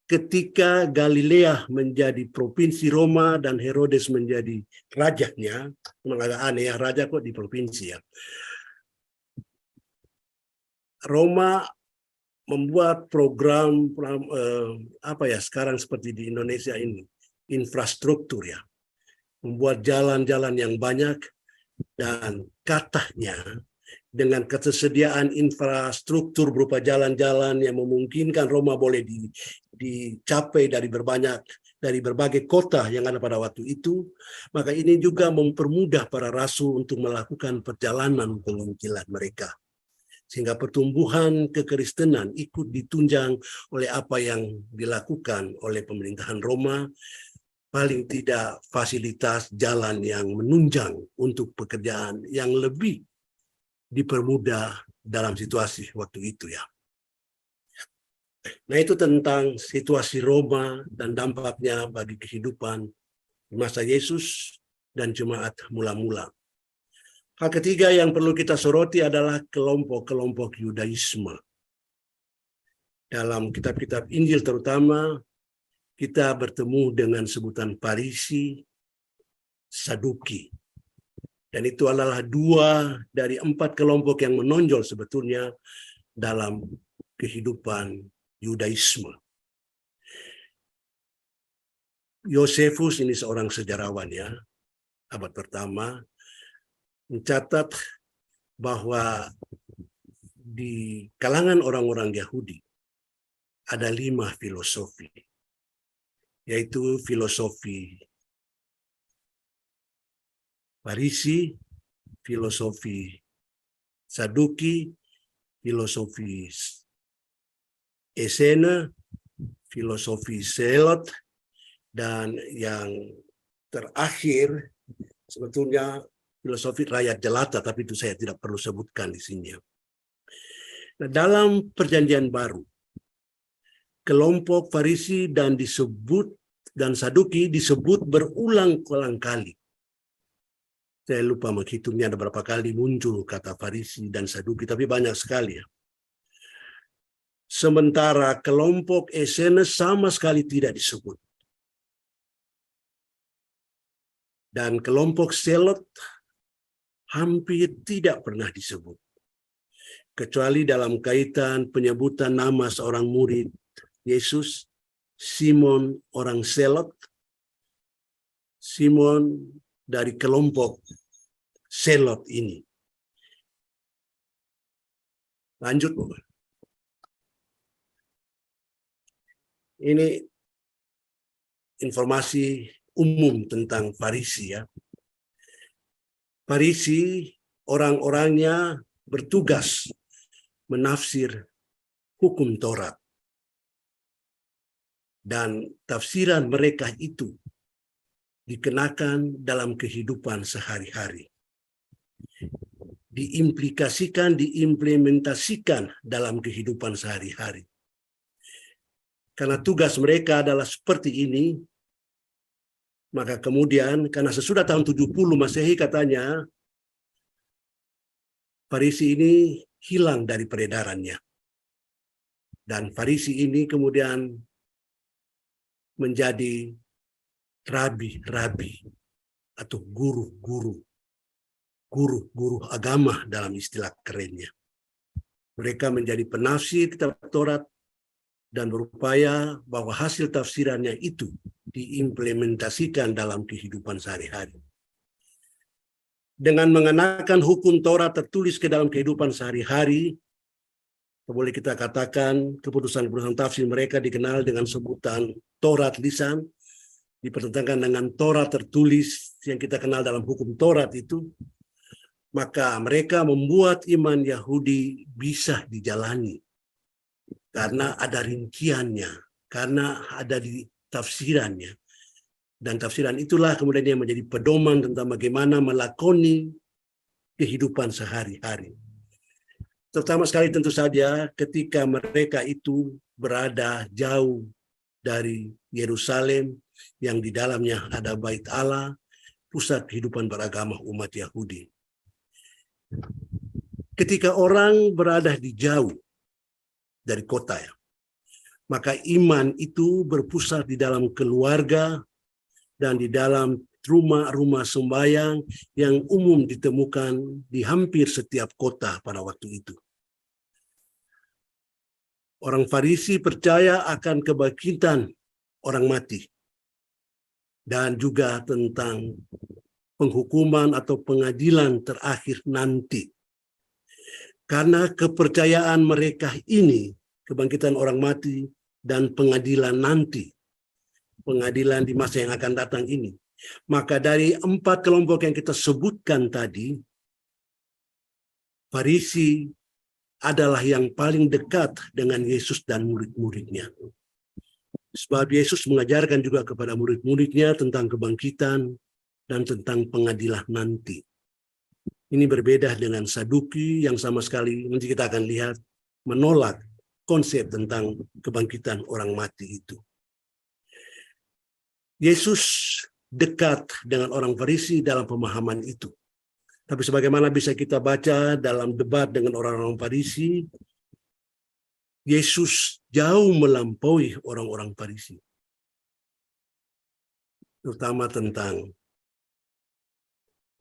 ketika Galilea menjadi provinsi Roma dan Herodes menjadi rajanya, memang agak aneh ya, raja kok di provinsi ya. Roma membuat program apa ya sekarang seperti di Indonesia ini, infrastruktur ya, membuat jalan-jalan yang banyak. Dan katanya dengan ketersediaan infrastruktur berupa jalan-jalan yang memungkinkan Roma boleh dicapai dari berbagai kota yang ada pada waktu itu, maka ini juga mempermudah para rasul untuk melakukan perjalanan penginjilan mereka. Sehingga pertumbuhan kekristenan ikut ditunjang oleh apa yang dilakukan oleh pemerintahan Roma, paling tidak fasilitas jalan yang menunjang untuk pekerjaan yang lebih dipermudah dalam situasi waktu itu ya. Nah, itu tentang situasi Roma dan dampaknya bagi kehidupan di masa Yesus dan jemaat mula-mula. Hal ketiga yang perlu kita soroti adalah kelompok-kelompok Yudaisme. Dalam kitab-kitab Injil terutama, kita bertemu dengan sebutan Farisi, Saduki. Dan itu adalah 2 dari 4 kelompok yang menonjol sebetulnya dalam kehidupan Yudaisme. Yosefus ini seorang sejarawan ya, abad pertama, mencatat bahwa di kalangan orang-orang Yahudi ada 5 filosofi, yaitu filosofi Farisi, filosofi Saduki, filosofi Esena, filosofi Selot, dan yang terakhir sebetulnya filosofi rakyat jelata, tapi itu saya tidak perlu sebutkan di sini. Nah, dalam Perjanjian Baru, kelompok Farisi dan Saduki disebut berulang-ulang kali. Saya lupa menghitungnya ada berapa kali muncul kata Farisi dan Saduki, tapi banyak sekali ya. Sementara kelompok Essenes sama sekali tidak disebut. Dan kelompok Selot hampir tidak pernah disebut. Kecuali dalam kaitan penyebutan nama seorang murid Yesus, Simon orang Selot, Simon dari kelompok Selot ini. Lanjut, Bapak. Ini informasi umum tentang Farisi ya. Farisi orang-orangnya bertugas menafsir hukum Taurat. Dan tafsiran mereka itu dikenakan dalam kehidupan sehari-hari. Diimplementasikan dalam kehidupan sehari-hari. Karena tugas mereka adalah seperti ini, maka kemudian karena sesudah tahun 70 Masehi katanya, Farisi ini hilang dari peredarannya. Dan Farisi ini kemudian menjadi rabi-rabi atau guru agama dalam istilah kerennya. Mereka menjadi penafsir kitab Taurat dan berupaya bahwa hasil tafsirannya itu diimplementasikan dalam kehidupan sehari-hari. Dengan mengenakan hukum Taurat tertulis ke dalam kehidupan sehari-hari, boleh kita katakan keputusan-keputusan tafsir mereka dikenal dengan sebutan Taurat lisan, dipertentangkan dengan Taurat tertulis yang kita kenal dalam hukum Taurat itu, maka mereka membuat iman Yahudi bisa dijalani karena ada rinciannya, karena ada di tafsirannya. Dan tafsiran itulah kemudian yang menjadi pedoman tentang bagaimana melakoni kehidupan sehari-hari. Terutama sekali tentu saja ketika mereka itu berada jauh dari Yerusalem yang di dalamnya ada Bait Allah, pusat kehidupan beragama umat Yahudi. Ketika orang berada di jauh dari kota, maka iman itu berpusat di dalam keluarga dan di dalam rumah-rumah sembahyang yang umum ditemukan di hampir setiap kota pada waktu itu. Orang Farisi percaya akan kebangkitan orang mati dan juga tentang penghukuman atau pengadilan terakhir nanti. Karena kepercayaan mereka ini, kebangkitan orang mati dan pengadilan nanti, pengadilan di masa yang akan datang ini, maka dari 4 kelompok yang kita sebutkan tadi, Farisi adalah yang paling dekat dengan Yesus dan murid-muridnya. Sebab Yesus mengajarkan juga kepada murid-muridnya tentang kebangkitan dan tentang pengadilan nanti. Ini berbeda dengan Saduki yang sama sekali nanti kita akan lihat menolak konsep tentang kebangkitan orang mati itu. Yesus dekat dengan orang Farisi dalam pemahaman itu. Tapi sebagaimana bisa kita baca dalam debat dengan orang-orang Farisi, Yesus jauh melampaui orang-orang Farisi. Terutama tentang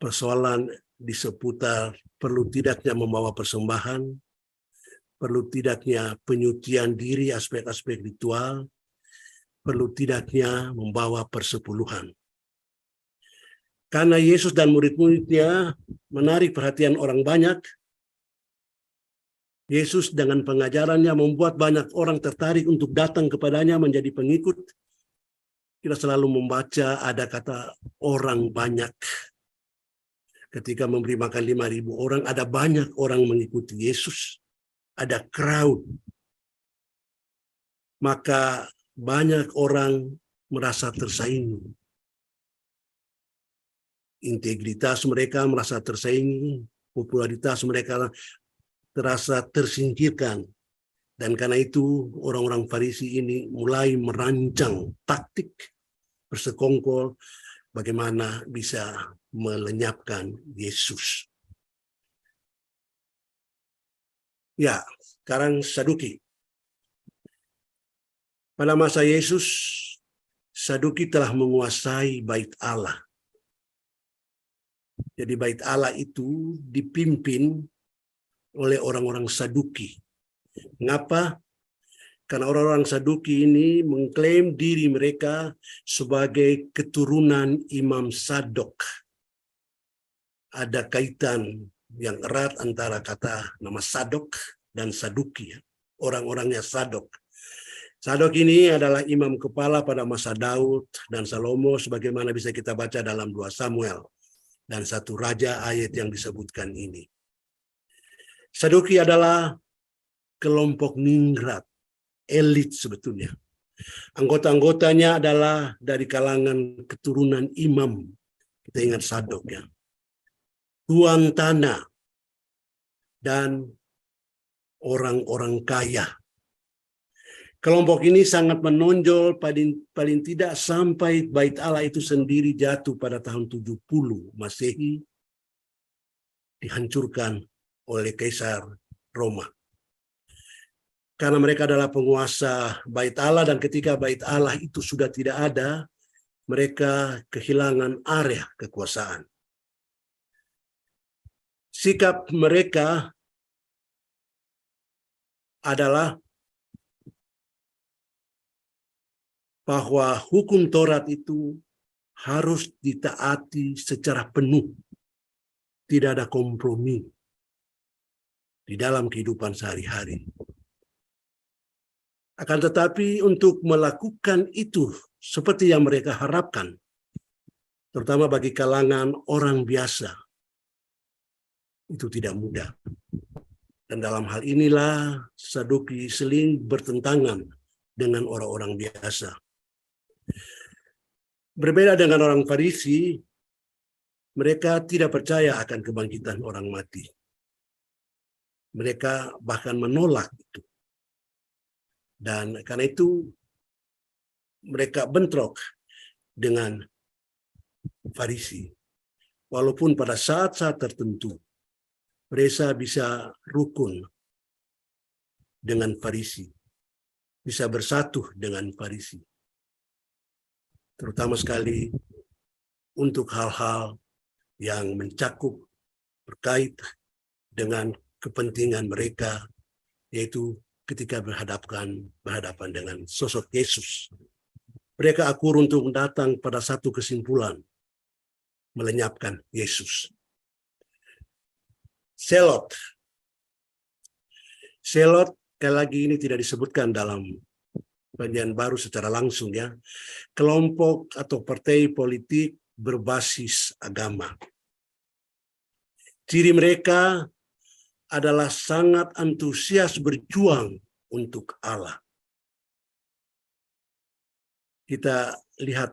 persoalan di seputar perlu tidaknya membawa persembahan, perlu tidaknya penyucian diri, aspek-aspek ritual, perlu tidaknya membawa persepuluhan. Karena Yesus dan murid-muridnya menarik perhatian orang banyak, Yesus dengan pengajarannya membuat banyak orang tertarik untuk datang kepadanya menjadi pengikut. Kita selalu membaca ada kata orang banyak. Ketika memberi makan 5.000 orang, ada banyak orang mengikuti Yesus. Ada crowd. Maka banyak orang merasa tersaingi. Integritas mereka merasa tersaingi, popularitas mereka terasa tersingkirkan. Dan karena itu orang-orang Farisi ini mulai merancang taktik bersekongkol bagaimana bisa melenyapkan Yesus. Ya, sekarang Saduki. Pada masa Yesus, Saduki telah menguasai Bait Allah. Jadi Bait Allah itu dipimpin oleh orang-orang Saduki. Mengapa? Karena orang-orang Saduki ini mengklaim diri mereka sebagai keturunan Imam Sadok. Ada kaitan yang erat antara kata nama Sadok dan Saduki. Orang-orangnya Sadok. Sadok ini adalah imam kepala pada masa Daud dan Salomo sebagaimana bisa kita baca dalam 2 Samuel dan 1 Raja ayat yang disebutkan ini. Saduki adalah kelompok ningrat, elit sebetulnya. Anggota-anggotanya adalah dari kalangan keturunan imam. Kita ingat Sadok ya. Tuan tanah dan orang-orang kaya. Kelompok ini sangat menonjol paling tidak sampai Bait Allah itu sendiri jatuh pada tahun 70 Masehi, dihancurkan oleh Kaisar Roma. Karena mereka adalah penguasa Bait Allah dan ketika Bait Allah itu sudah tidak ada, mereka kehilangan area kekuasaan. Sikap mereka adalah bahwa hukum Taurat itu harus ditaati secara penuh. Tidak ada kompromi di dalam kehidupan sehari-hari. Akan tetapi untuk melakukan itu seperti yang mereka harapkan, terutama bagi kalangan orang biasa, itu tidak mudah. Dan dalam hal inilah Saduki sering bertentangan dengan orang-orang biasa. Berbeda dengan orang Farisi, mereka tidak percaya akan kebangkitan orang mati. Mereka bahkan menolak itu. Dan karena itu mereka bentrok dengan Farisi. Walaupun pada saat-saat tertentu mereka bisa rukun dengan Farisi, bisa bersatu dengan Farisi. Terutama sekali untuk hal-hal yang mencakup berkait dengan kepentingan mereka, yaitu ketika berhadapan dengan sosok Yesus. Mereka akur untuk datang pada satu kesimpulan, melenyapkan Yesus. Selot. Selot, sekali lagi ini tidak disebutkan dalam Perjanjian Baru secara langsung ya. Kelompok atau partai politik berbasis agama. Ciri mereka adalah sangat antusias berjuang untuk Allah. Kita lihat,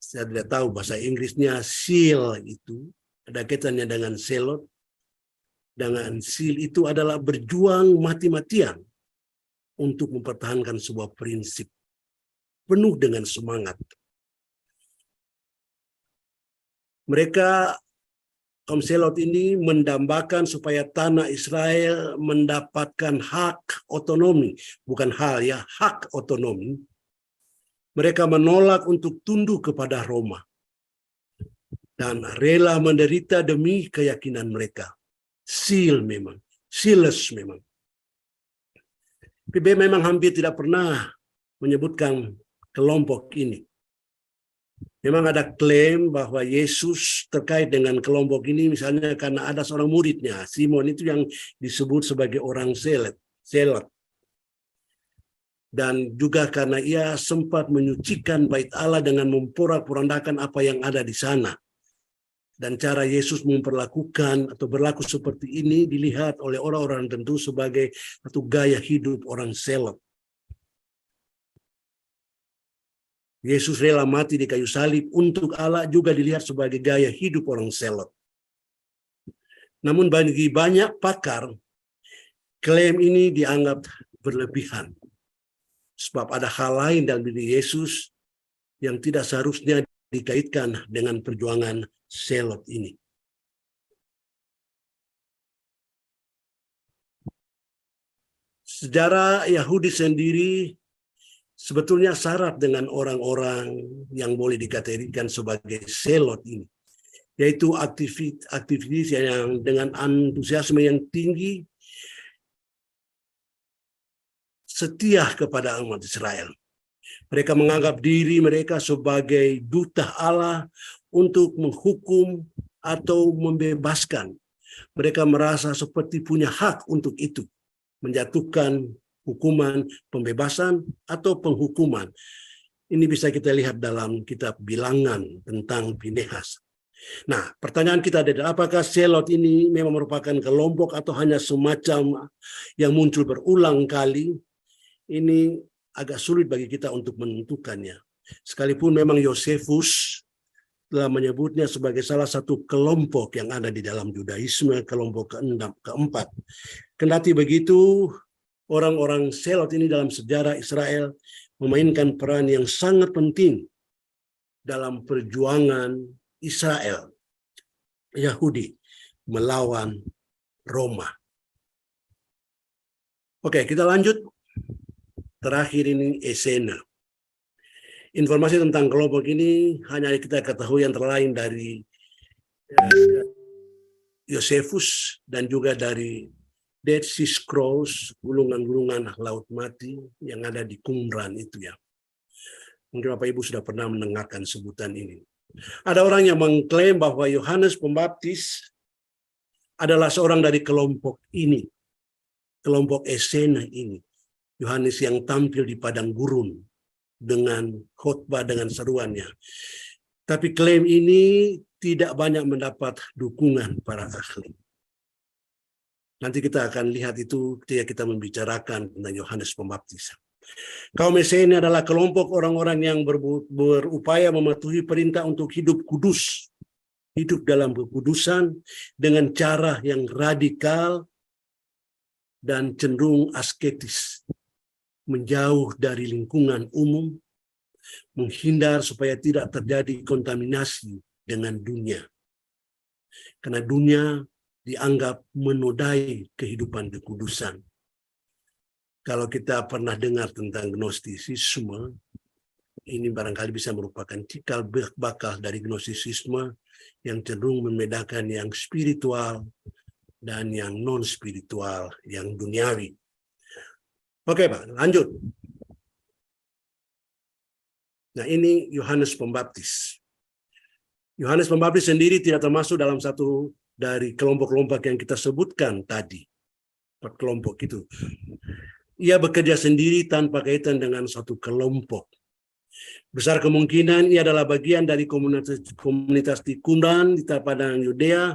saya tidak tahu bahasa Inggrisnya seal itu, ada kaitannya dengan selot. Dengan seal itu adalah berjuang mati-matian untuk mempertahankan sebuah prinsip penuh dengan semangat. Mereka, kaum Selot ini mendambakan supaya tanah Israel mendapatkan hak otonomi, bukan hal ya, hak otonomi. Mereka menolak untuk tunduk kepada Roma dan rela menderita demi keyakinan mereka. Seal memang, sealess memang. PB memang hampir tidak pernah menyebutkan kelompok ini. Memang ada klaim bahwa Yesus terkait dengan kelompok ini, misalnya karena ada seorang muridnya, Simon itu yang disebut sebagai orang Selot. Dan juga karena ia sempat menyucikan bait Allah dengan memporak-porandakan apa yang ada di sana. Dan cara Yesus memperlakukan atau berlaku seperti ini dilihat oleh orang-orang tentu sebagai satu gaya hidup orang Selot. Yesus rela mati di kayu salib untuk Allah juga dilihat sebagai gaya hidup orang Selot. Namun bagi banyak pakar, klaim ini dianggap berlebihan. Sebab ada hal lain dalam diri Yesus yang tidak seharusnya dikaitkan dengan perjuangan Selot ini. Sejarah Yahudi sendiri sebetulnya syarat dengan orang-orang yang boleh dikategorikan sebagai Selot ini, yaitu aktivis yang dengan antusiasme yang tinggi setia kepada umat Israel. Mereka menganggap diri mereka sebagai duta Allah untuk menghukum atau membebaskan. Mereka merasa seperti punya hak untuk itu, menjatuhkan hukuman pembebasan atau penghukuman. Ini bisa kita lihat dalam kitab Bilangan tentang Pinehas. Nah, pertanyaan kita adalah apakah Selot ini memang merupakan kelompok atau hanya semacam yang muncul berulang kali? Ini agak sulit bagi kita untuk menentukannya. Sekalipun memang Yosefus telah menyebutnya sebagai salah satu kelompok yang ada di dalam Judaisme, kelompok keempat. Kendati begitu, orang-orang Selot ini dalam sejarah Israel memainkan peran yang sangat penting dalam perjuangan Israel, Yahudi, melawan Roma. Oke, kita lanjut. Terakhir ini Esena. Informasi tentang kelompok ini hanya kita ketahui antara lain dari Yosefus dan juga dari Dead Sea Scrolls, gulungan-gulungan laut mati yang ada di Qumran itu ya. Mungkin Bapak Ibu sudah pernah mendengarkan sebutan ini. Ada orang yang mengklaim bahwa Yohanes Pembaptis adalah seorang dari kelompok ini, kelompok Essenes ini. Yohanes yang tampil di padang gurun dengan khotbah dengan seruannya. Tapi klaim ini tidak banyak mendapat dukungan para ahli. Nanti kita akan lihat itu ketika kita membicarakan tentang Yohanes Pembaptis. Kaum Essenes adalah kelompok orang-orang yang berupaya mematuhi perintah untuk hidup kudus, hidup dalam kekudusan dengan cara yang radikal dan cenderung asketis, menjauh dari lingkungan umum, menghindar supaya tidak terjadi kontaminasi dengan dunia. Karena dunia dianggap menodai kehidupan kekudusan. Kalau kita pernah dengar tentang gnostisisme, ini barangkali bisa merupakan cikal bakal dari gnostisisme yang cenderung membedakan yang spiritual dan yang non-spiritual, yang duniawi. Oke Pak, lanjut. Nah ini Yohanes Pembaptis. Yohanes Pembaptis sendiri tidak termasuk dalam satu dari kelompok-kelompok yang kita sebutkan tadi. Kelompok itu. Ia bekerja sendiri tanpa kaitan dengan satu kelompok. Besar kemungkinan ia adalah bagian dari komunitas di Qumran, di padang Yudea,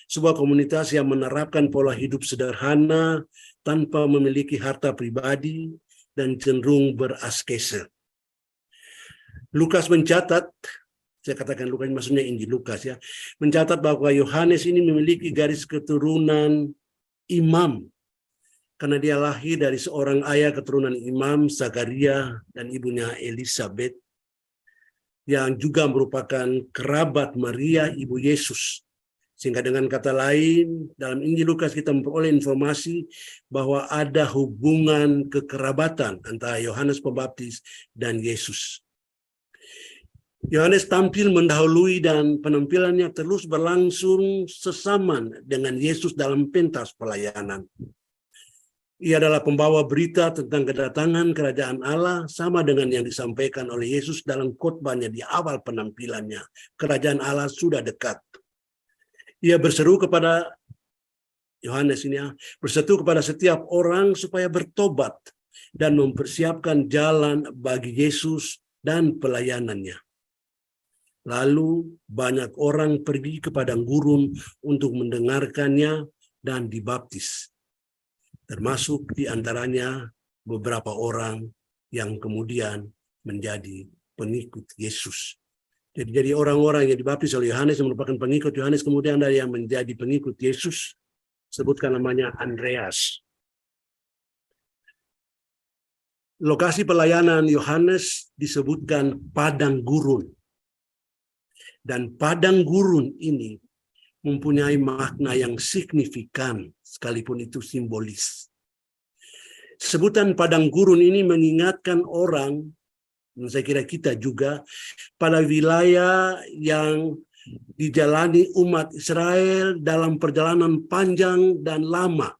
sebuah komunitas yang menerapkan pola hidup sederhana tanpa memiliki harta pribadi dan cenderung beraskese. Lukas mencatat, saya katakan Lukas maksudnya Injil Lukas ya, mencatat bahwa Yohanes ini memiliki garis keturunan imam karena dia lahir dari seorang ayah keturunan imam Zakaria dan ibunya Elizabeth yang juga merupakan kerabat Maria ibu Yesus. Sehingga dengan kata lain dalam Injil Lukas kita memperoleh informasi bahwa ada hubungan kekerabatan antara Yohanes Pembaptis dan Yesus. Yohanes tampil mendahului dan penampilannya terus berlangsung sesaman dengan Yesus dalam pentas pelayanan. Ia adalah pembawa berita tentang kedatangan kerajaan Allah sama dengan yang disampaikan oleh Yesus dalam khotbahnya di awal penampilannya. Kerajaan Allah sudah dekat. Ia berseru kepada Yohanes ini berseru kepada setiap orang supaya bertobat dan mempersiapkan jalan bagi Yesus dan pelayanannya. Lalu banyak orang pergi ke padang gurun untuk mendengarkannya dan dibaptis. Termasuk di antaranya beberapa orang yang kemudian menjadi pengikut Yesus. Jadi orang-orang yang dibaptis oleh Yohanes yang merupakan pengikut Yohanes, kemudian ada yang menjadi pengikut Yesus, sebutkan namanya Andreas. Lokasi pelayanan Yohanes disebutkan padang gurun. Dan padang gurun ini mempunyai makna yang signifikan, sekalipun itu simbolis. Sebutan padang gurun ini mengingatkan orang, dan saya kira kita juga, pada wilayah yang dijalani umat Israel dalam perjalanan panjang dan lama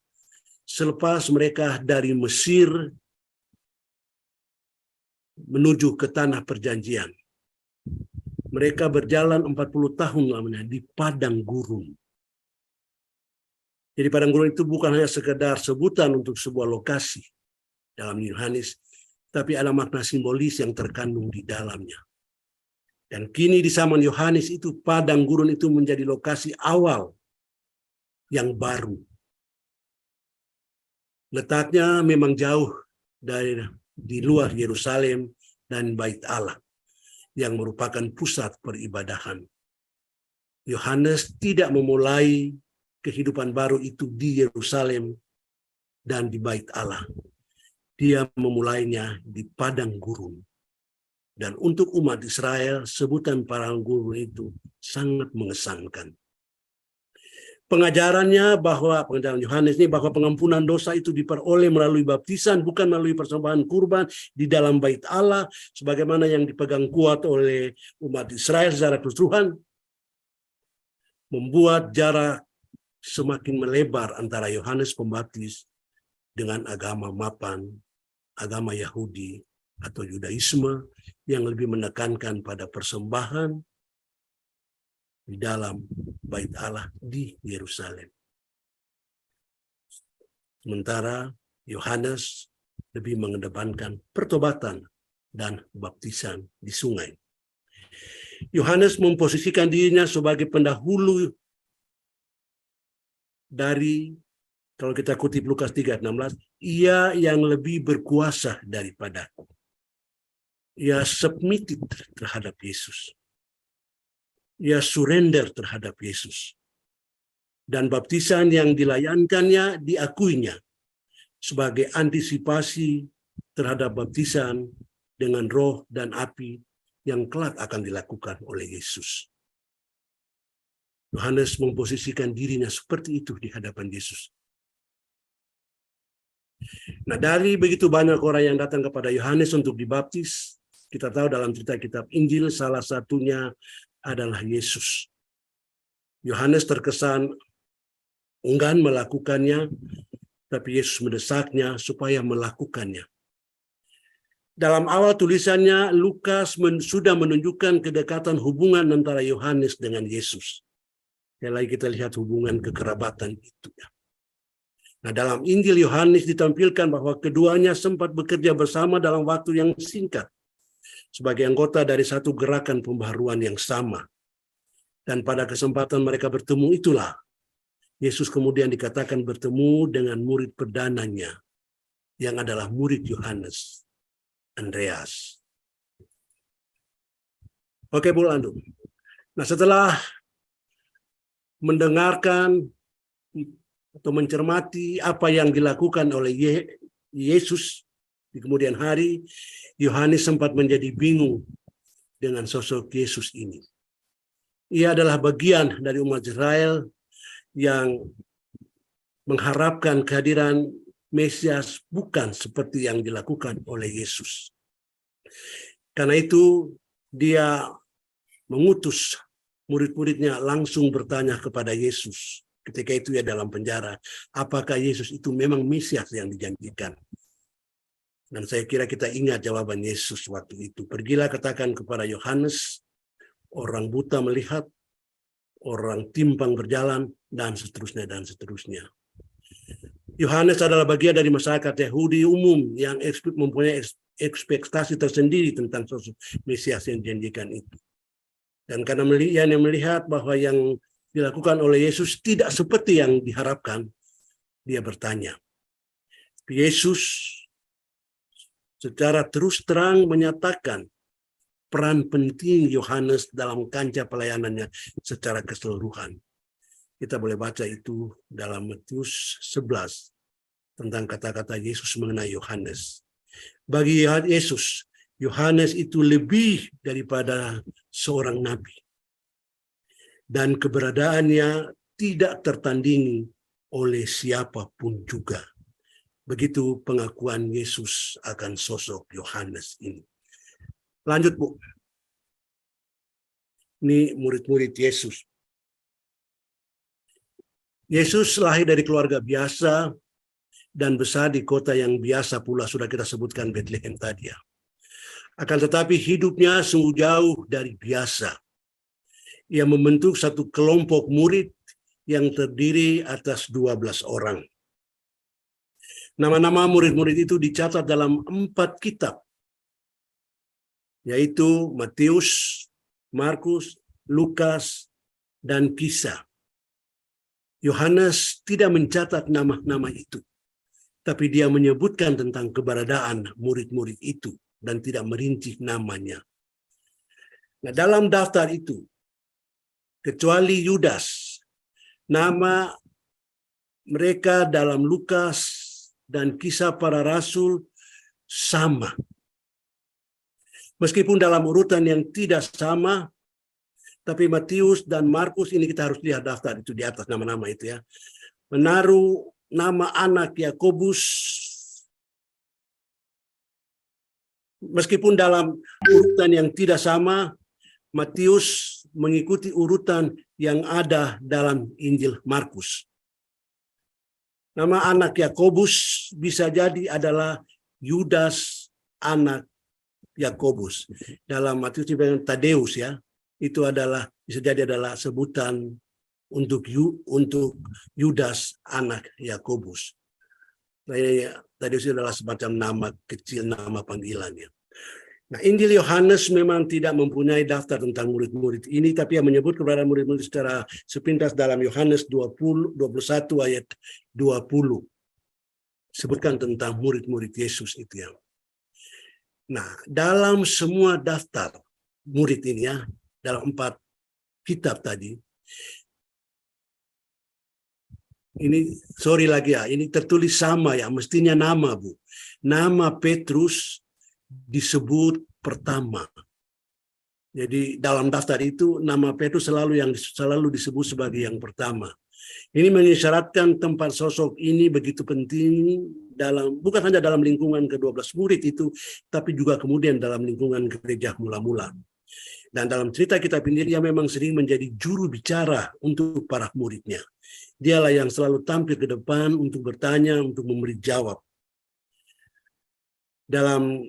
selepas mereka dari Mesir menuju ke tanah perjanjian. Mereka berjalan 40 tahun lamanya di padang gurun. Jadi padang gurun itu bukan hanya sekedar sebutan untuk sebuah lokasi dalam Yohanes, tapi ada makna simbolis yang terkandung di dalamnya. Dan kini di zaman Yohanes itu padang gurun itu menjadi lokasi awal yang baru. Letaknya memang jauh di luar Yerusalem dan Bait Allah, yang merupakan pusat peribadahan. Yohanes tidak memulai kehidupan baru itu di Yerusalem dan di Bait Allah. Dia memulainya di padang gurun. Dan untuk umat Israel, sebutan padang gurun itu sangat mengesankan. Pengajaran Yohanes ini bahwa pengampunan dosa itu diperoleh melalui baptisan, bukan melalui persembahan kurban di dalam Bait Allah, sebagaimana yang dipegang kuat oleh umat Israel secara keseluruhan, membuat jarak semakin melebar antara Yohanes Pembaptis dengan agama mapan, agama Yahudi atau Yudaisme yang lebih menekankan pada persembahan di dalam bait Allah di Yerusalem. Sementara Yohanes lebih mengedepankan pertobatan dan baptisan di sungai. Yohanes memposisikan dirinya sebagai pendahulu dari, kalau kita kutip Lukas 3:16, ia yang lebih berkuasa daripadaku. Ia submitted terhadap Yesus. Ia surrender terhadap Yesus. Dan baptisan yang dilayankannya diakuinya sebagai antisipasi terhadap baptisan dengan roh dan api yang kelak akan dilakukan oleh Yesus. Yohanes memposisikan dirinya seperti itu di hadapan Yesus. Nah, dari begitu banyak orang yang datang kepada Yohanes untuk dibaptis, kita tahu dalam cerita kitab Injil salah satunya adalah Yesus. Yohanes terkesan enggan melakukannya, tapi Yesus mendesaknya supaya melakukannya. Dalam awal tulisannya, Lukas sudah menunjukkan kedekatan hubungan antara Yohanes dengan Yesus. Yang lagi kita lihat hubungan kekerabatan itu. Nah, dalam Injil Yohanes ditampilkan bahwa keduanya sempat bekerja bersama dalam waktu yang singkat sebagai anggota dari satu gerakan pembaharuan yang sama. Dan pada kesempatan mereka bertemu itulah Yesus kemudian dikatakan bertemu dengan murid perdananya yang adalah murid Yohanes, Andreas. Oke, Bu Landu. Nah, setelah mendengarkan atau mencermati apa yang dilakukan oleh Yesus di kemudian hari, Yohanes sempat menjadi bingung dengan sosok Yesus ini. Ia adalah bagian dari umat Israel yang mengharapkan kehadiran Mesias bukan seperti yang dilakukan oleh Yesus. Karena itu dia mengutus murid-muridnya langsung bertanya kepada Yesus. Ketika itu ya dalam penjara, apakah Yesus itu memang Mesias yang dijanjikan? Dan saya kira kita ingat jawaban Yesus waktu itu. Pergilah katakan kepada Yohanes, orang buta melihat, orang timpang berjalan, dan seterusnya, dan seterusnya. Yohanes adalah bagian dari masyarakat Yahudi umum yang mempunyai ekspektasi tersendiri tentang sosok Mesias yang dijanjikan itu. Dan karena melihat bahwa yang dilakukan oleh Yesus tidak seperti yang diharapkan, dia bertanya. Yesus secara terus terang menyatakan peran penting Yohanes dalam kancah pelayanannya secara keseluruhan. Kita boleh baca itu dalam Matius 11 tentang kata-kata Yesus mengenai Yohanes. Bagi Yesus, Yohanes itu lebih daripada seorang nabi. Dan keberadaannya tidak tertandingi oleh siapapun juga. Begitu pengakuan Yesus akan sosok Yohanes ini. Lanjut, Bu. Ini murid-murid Yesus. Yesus lahir dari keluarga biasa dan besar di kota yang biasa pula, sudah kita sebutkan Bethlehem tadi ya. Akan tetapi hidupnya sungguh jauh dari biasa. Ia membentuk satu kelompok murid yang terdiri atas 12 orang. Nama-nama murid-murid itu dicatat dalam 4 kitab, yaitu Matius, Markus, Lukas, dan Kisah. Yohanes tidak mencatat nama-nama itu, tapi dia menyebutkan tentang keberadaan murid-murid itu dan tidak merinci namanya. Nah, dalam daftar itu, kecuali Yudas, nama mereka dalam Lukas dan Kisah Para Rasul sama. Meskipun dalam urutan yang tidak sama, tapi Matius dan Markus ini kita harus lihat daftar itu di atas nama-nama itu ya. Menaruh nama anak Yakobus, meskipun dalam urutan yang tidak sama, Matius mengikuti urutan yang ada dalam Injil Markus. Nama anak Yakobus bisa jadi adalah Yudas anak Yakobus. Dalam Matius dibilang Tadeus ya, itu adalah bisa jadi adalah sebutan untuk Yudas anak Yakobus. Tadeus adalah semacam nama kecil, nama panggilannya. Nah, Injil Yohanes memang tidak mempunyai daftar tentang murid-murid ini, tapi yang menyebut kepada murid-murid secara sepintas dalam Yohanes 21 ayat 20. Sebutkan tentang murid-murid Yesus itu ya. Nah, dalam semua daftar murid ini ya, dalam 4 kitab tadi, ini sorry lagi ya, ini tertulis sama ya, mestinya nama Bu. Nama Petrus disebut pertama. Jadi dalam daftar itu nama Petrus selalu disebut sebagai yang pertama. Ini mengisyaratkan tempat sosok ini begitu penting bukan hanya dalam lingkungan ke-12 murid itu, tapi juga kemudian dalam lingkungan gereja mula-mula. Dan dalam cerita kitab ini dia memang sering menjadi juru bicara untuk para muridnya. Dialah yang selalu tampil ke depan untuk bertanya, untuk memberi jawab. Dalam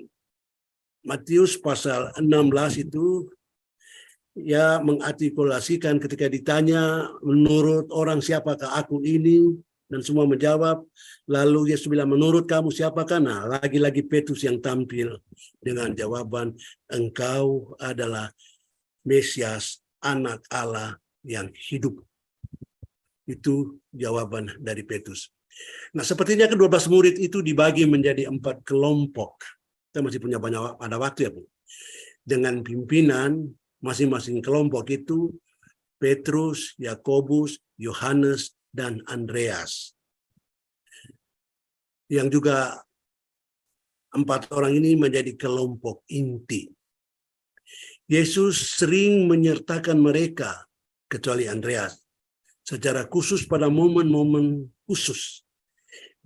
Matius pasal 16 itu, ya mengartikulasikan ketika ditanya, menurut orang siapakah aku ini? Dan semua menjawab. Lalu Yesus bilang, menurut kamu siapakah? Nah, lagi-lagi Petrus yang tampil dengan jawaban, engkau adalah Mesias, anak Allah yang hidup. Itu jawaban dari Petrus. Nah, sepertinya ke-12 murid itu dibagi menjadi 4 kelompok. Kita masih punya banyak ada waktu ya, Bu. Dengan pimpinan masing-masing kelompok itu Petrus, Yakobus, Yohanes, dan Andreas. Yang juga 4 orang ini menjadi kelompok inti. Yesus sering menyertakan mereka, kecuali Andreas, secara khusus pada momen-momen khusus.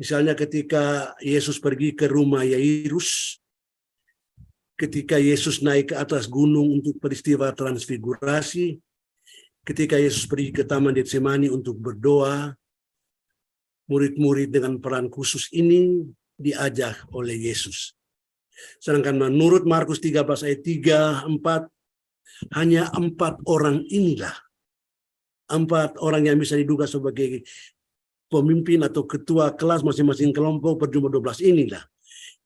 Misalnya ketika Yesus pergi ke rumah Yairus, ketika Yesus naik ke atas gunung untuk peristiwa transfigurasi, ketika Yesus pergi ke Taman Getsemani untuk berdoa, murid-murid dengan peran khusus ini diajak oleh Yesus. Sedangkan menurut Markus 13 ayat 3-4, hanya 4 orang inilah, 4 orang yang bisa diduga sebagai pemimpin atau ketua kelas masing-masing kelompok berjumlah 12 inilah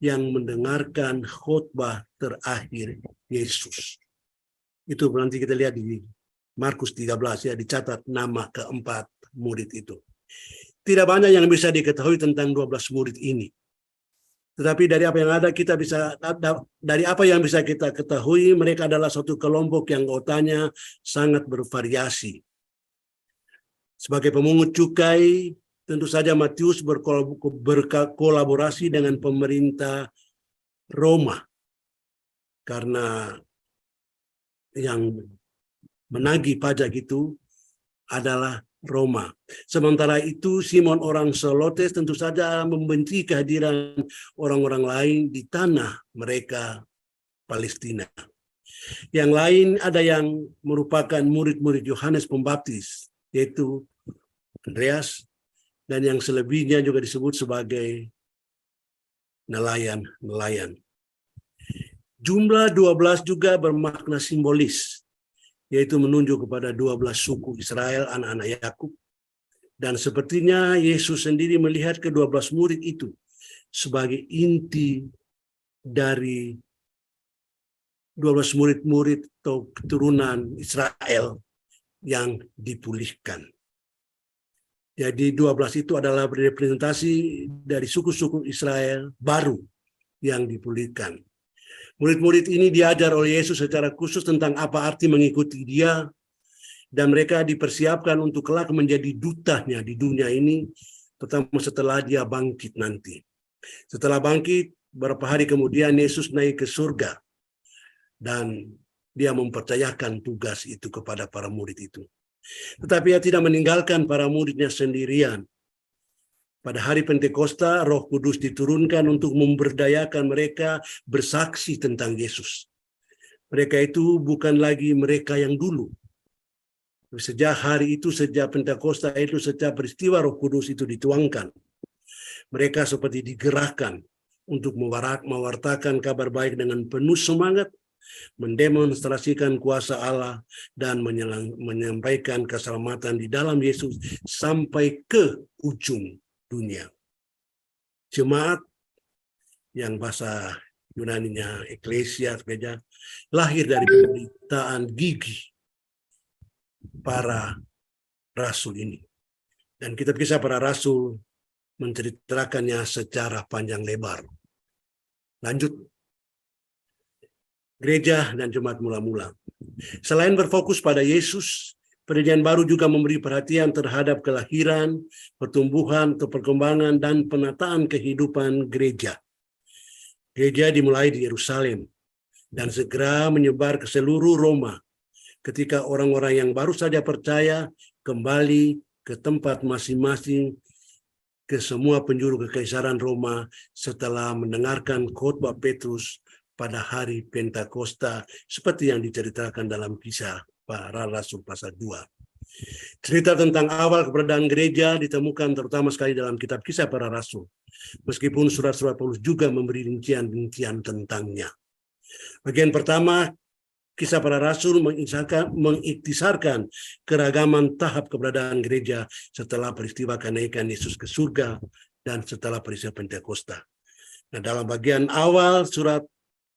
yang mendengarkan khotbah terakhir Yesus. Itu nanti kita lihat di Markus 13 ya, dicatat nama keempat murid itu. Tidak banyak yang bisa diketahui tentang 12 murid ini. Tetapi dari apa yang ada kita ketahui, mereka adalah suatu kelompok yang anggotanya sangat bervariasi. Sebagai pemungut cukai, tentu saja Matius berkolaborasi dengan pemerintah Roma, karena yang menagih pajak itu adalah Roma. Sementara itu Simon orang Selotes tentu saja membenci kehadiran orang-orang lain di tanah mereka, Palestina. Yang lain ada yang merupakan murid-murid Yohanes Pembaptis, yaitu Andreas, dan yang selebihnya juga disebut sebagai nelayan-nelayan. Jumlah 12 juga bermakna simbolis, yaitu menunjuk kepada 12 suku Israel, anak-anak Yakub. Dan sepertinya Yesus sendiri melihat ke-12 murid itu sebagai inti dari 12 murid-murid atau keturunan Israel yang dipulihkan. Jadi 12 itu adalah representasi dari suku-suku Israel baru yang dipulihkan. Murid-murid ini diajar oleh Yesus secara khusus tentang apa arti mengikuti Dia, dan mereka dipersiapkan untuk kelak menjadi dutanya di dunia ini, terutama setelah Dia bangkit nanti. Setelah bangkit, beberapa hari kemudian Yesus naik ke surga, dan Dia mempercayakan tugas itu kepada para murid itu. Tetapi Dia tidak meninggalkan para muridnya sendirian. Pada hari Pentakosta, Roh Kudus diturunkan untuk memberdayakan mereka bersaksi tentang Yesus. Mereka itu bukan lagi mereka yang dulu. Sejak hari itu, sejak Pentakosta itu, sejak peristiwa Roh Kudus itu dituangkan, Mereka seperti digerakkan untuk mewartakan kabar baik dengan penuh semangat, mendemonstrasikan kuasa Allah, dan menyampaikan keselamatan di dalam Yesus sampai ke ujung dunia. Jemaat yang bahasa Yunaninya eklesia, gereja, lahir dari pemberitaan gigih para rasul ini. Dan kitab Kisah Para Rasul menceritakannya secara panjang lebar. Lanjut. Gereja dan jemaat mula-mula. Selain berfokus pada Yesus, Perjanjian Baru juga memberi perhatian terhadap kelahiran, pertumbuhan, perkembangan, dan penataan kehidupan gereja. Gereja dimulai di Yerusalem dan segera menyebar ke seluruh Roma ketika orang-orang yang baru saja percaya kembali ke tempat masing-masing, ke semua penjuru kekaisaran Roma setelah mendengarkan khotbah Petrus pada hari Pentakosta seperti yang diceritakan dalam Kisah Para Rasul pasal 2. Cerita tentang awal keberadaan gereja ditemukan terutama sekali dalam kitab Kisah Para Rasul. Meskipun surat-surat Paulus juga memberi rincian-rincian tentangnya. Bagian pertama, Kisah Para Rasul mengiktisarkan keragaman tahap keberadaan gereja setelah peristiwa kenaikan Yesus ke surga dan setelah peristiwa Pentakosta. Nah, dalam bagian awal surat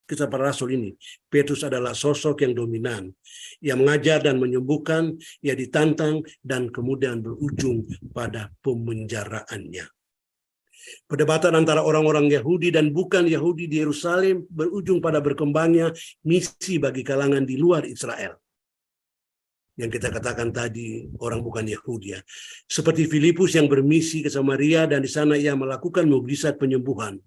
Kisah Para Rasul ini, Petrus adalah sosok yang dominan. Ia mengajar dan menyembuhkan, ia ditantang, dan kemudian berujung pada pemenjaraannya. Perdebatan antara orang-orang Yahudi dan bukan Yahudi di Yerusalem berujung pada berkembangnya misi bagi kalangan di luar Israel. Yang kita katakan tadi, orang bukan Yahudi ya. Seperti Filipus yang bermisi ke Samaria dan di sana ia melakukan mukjizat penyembuhan.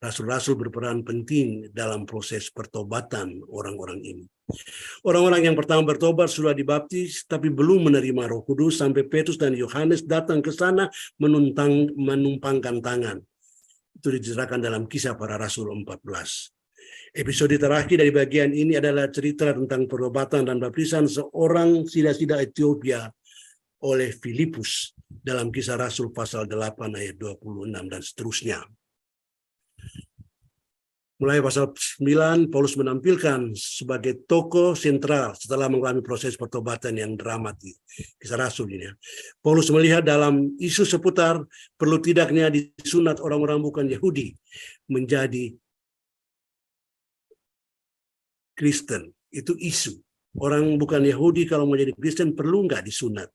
Rasul-rasul berperan penting dalam proses pertobatan orang-orang ini. Orang-orang yang pertama bertobat sudah dibaptis, tapi belum menerima Roh Kudus sampai Petrus dan Yohanes datang ke sana menumpangkan tangan. Itu diceritakan dalam Kisah Para Rasul 14. Episode terakhir dari bagian ini adalah cerita tentang pertobatan dan baptisan seorang sida-sida Ethiopia oleh Filipus dalam Kisah Rasul pasal 8 ayat 26 dan seterusnya. Mulai pasal 9, Paulus menampilkan sebagai tokoh sentral setelah mengalami proses pertobatan yang dramatis. Kisah Rasul ini. Paulus melihat dalam isu seputar perlu tidaknya disunat orang-orang bukan Yahudi menjadi Kristen. Itu isu. Orang bukan Yahudi kalau menjadi Kristen perlu nggak disunat.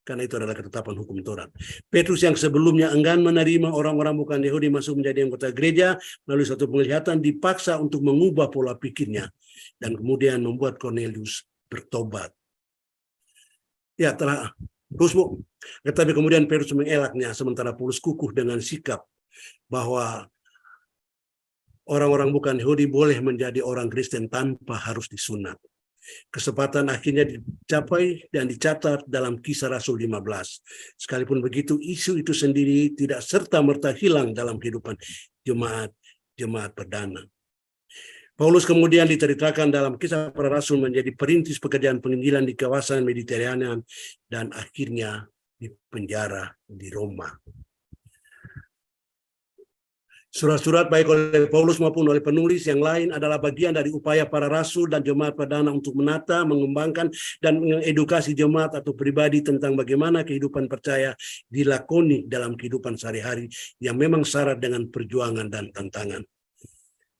Karena itu adalah ketetapan hukum Taurat. Petrus yang sebelumnya enggan menerima orang-orang bukan Yahudi masuk menjadi anggota gereja melalui suatu penglihatan dipaksa untuk mengubah pola pikirnya dan kemudian membuat Cornelius bertobat. Ya, tetapi kemudian Petrus mengelaknya sementara Paulus kukuh dengan sikap bahwa orang-orang bukan Yahudi boleh menjadi orang Kristen tanpa harus disunat. Kesempatan akhirnya dicapai dan dicatat dalam Kisah Rasul 15. Sekalipun begitu, isu itu sendiri tidak serta-merta hilang dalam kehidupan jemaat perdana. Paulus kemudian diceritakan dalam Kisah Para Rasul menjadi perintis pekerjaan penginjilan di kawasan Mediterania dan akhirnya dipenjara di Roma. Surat-surat baik oleh Paulus maupun oleh penulis yang lain adalah bagian dari upaya para rasul dan jemaat perdana untuk menata, mengembangkan, dan mengedukasi jemaat atau pribadi tentang bagaimana kehidupan percaya dilakoni dalam kehidupan sehari-hari yang memang syarat dengan perjuangan dan tantangan.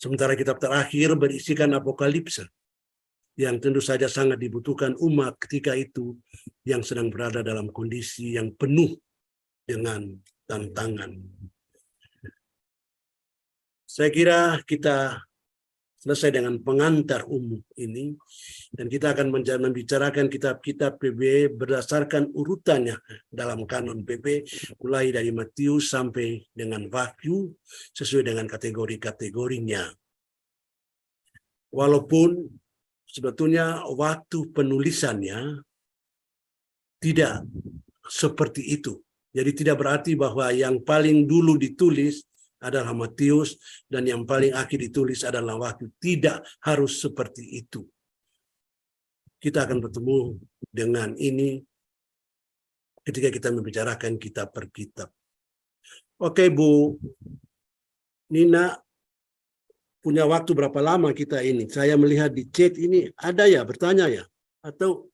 Sementara kitab terakhir berisikan apokalipsa yang tentu saja sangat dibutuhkan umat ketika itu yang sedang berada dalam kondisi yang penuh dengan tantangan. Saya kira kita selesai dengan pengantar umum ini dan kita akan membicarakan kitab-kitab PB berdasarkan urutannya dalam kanon PB mulai dari Matius sampai dengan Wahyu sesuai dengan kategori-kategorinya. Walaupun sebetulnya waktu penulisannya tidak seperti itu. Jadi tidak berarti bahwa yang paling dulu ditulis adalah Matius dan yang paling akhir ditulis adalah Wahyu. Tidak harus seperti itu. Kita akan bertemu dengan ini ketika kita membicarakan kitab per kitab. Oke, Bu Nina, punya waktu berapa lama kita ini? Saya melihat di chat ini ada ya bertanya ya? Atau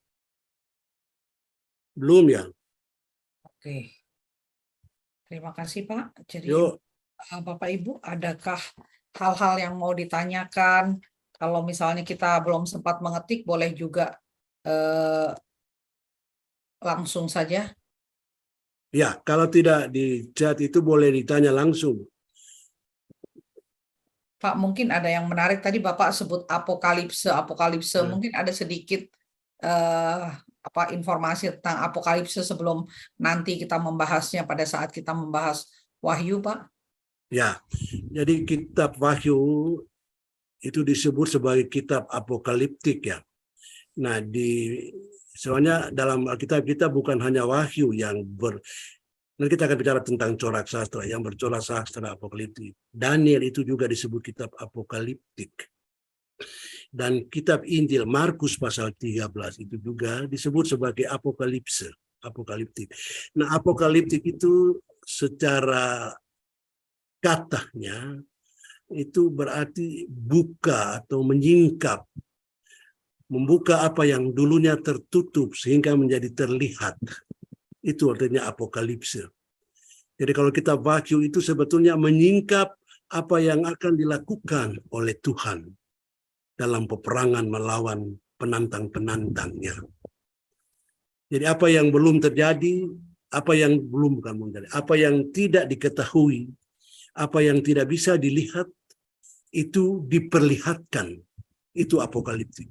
belum ya? Oke, terima kasih Pak. Jadi Yuk, Bapak Ibu, adakah hal-hal yang mau ditanyakan? Kalau misalnya kita belum sempat mengetik, boleh juga langsung saja. ya kalau tidak di chat itu boleh ditanya langsung. Pak, mungkin ada yang menarik tadi Bapak sebut apokalipse. Apokalipse Ya. mungkin ada sedikit informasi tentang apokalipse sebelum nanti kita membahasnya pada saat kita membahas Wahyu, Pak. Ya, jadi kitab Wahyu itu disebut sebagai kitab apokaliptik ya. Nah, soalnya dalam Alkitab kita bukan hanya Wahyu yang nanti kita akan bicara tentang corak sastra yang bercorak sastra apokaliptik. Daniel itu juga disebut kitab apokaliptik. Dan kitab Injil Markus pasal 13 itu juga disebut sebagai apokaliptik. Nah, apokaliptik itu secara katanya itu berarti buka atau menyingkap, membuka apa yang dulunya tertutup sehingga menjadi terlihat. Itu artinya apokalipse. Jadi kalau kita Wahyu itu sebetulnya menyingkap apa yang akan dilakukan oleh Tuhan dalam peperangan melawan penantang-penantangnya. Jadi apa yang belum terjadi, apa yang apa yang tidak diketahui, apa yang tidak bisa dilihat, itu diperlihatkan. Itu apokaliptik.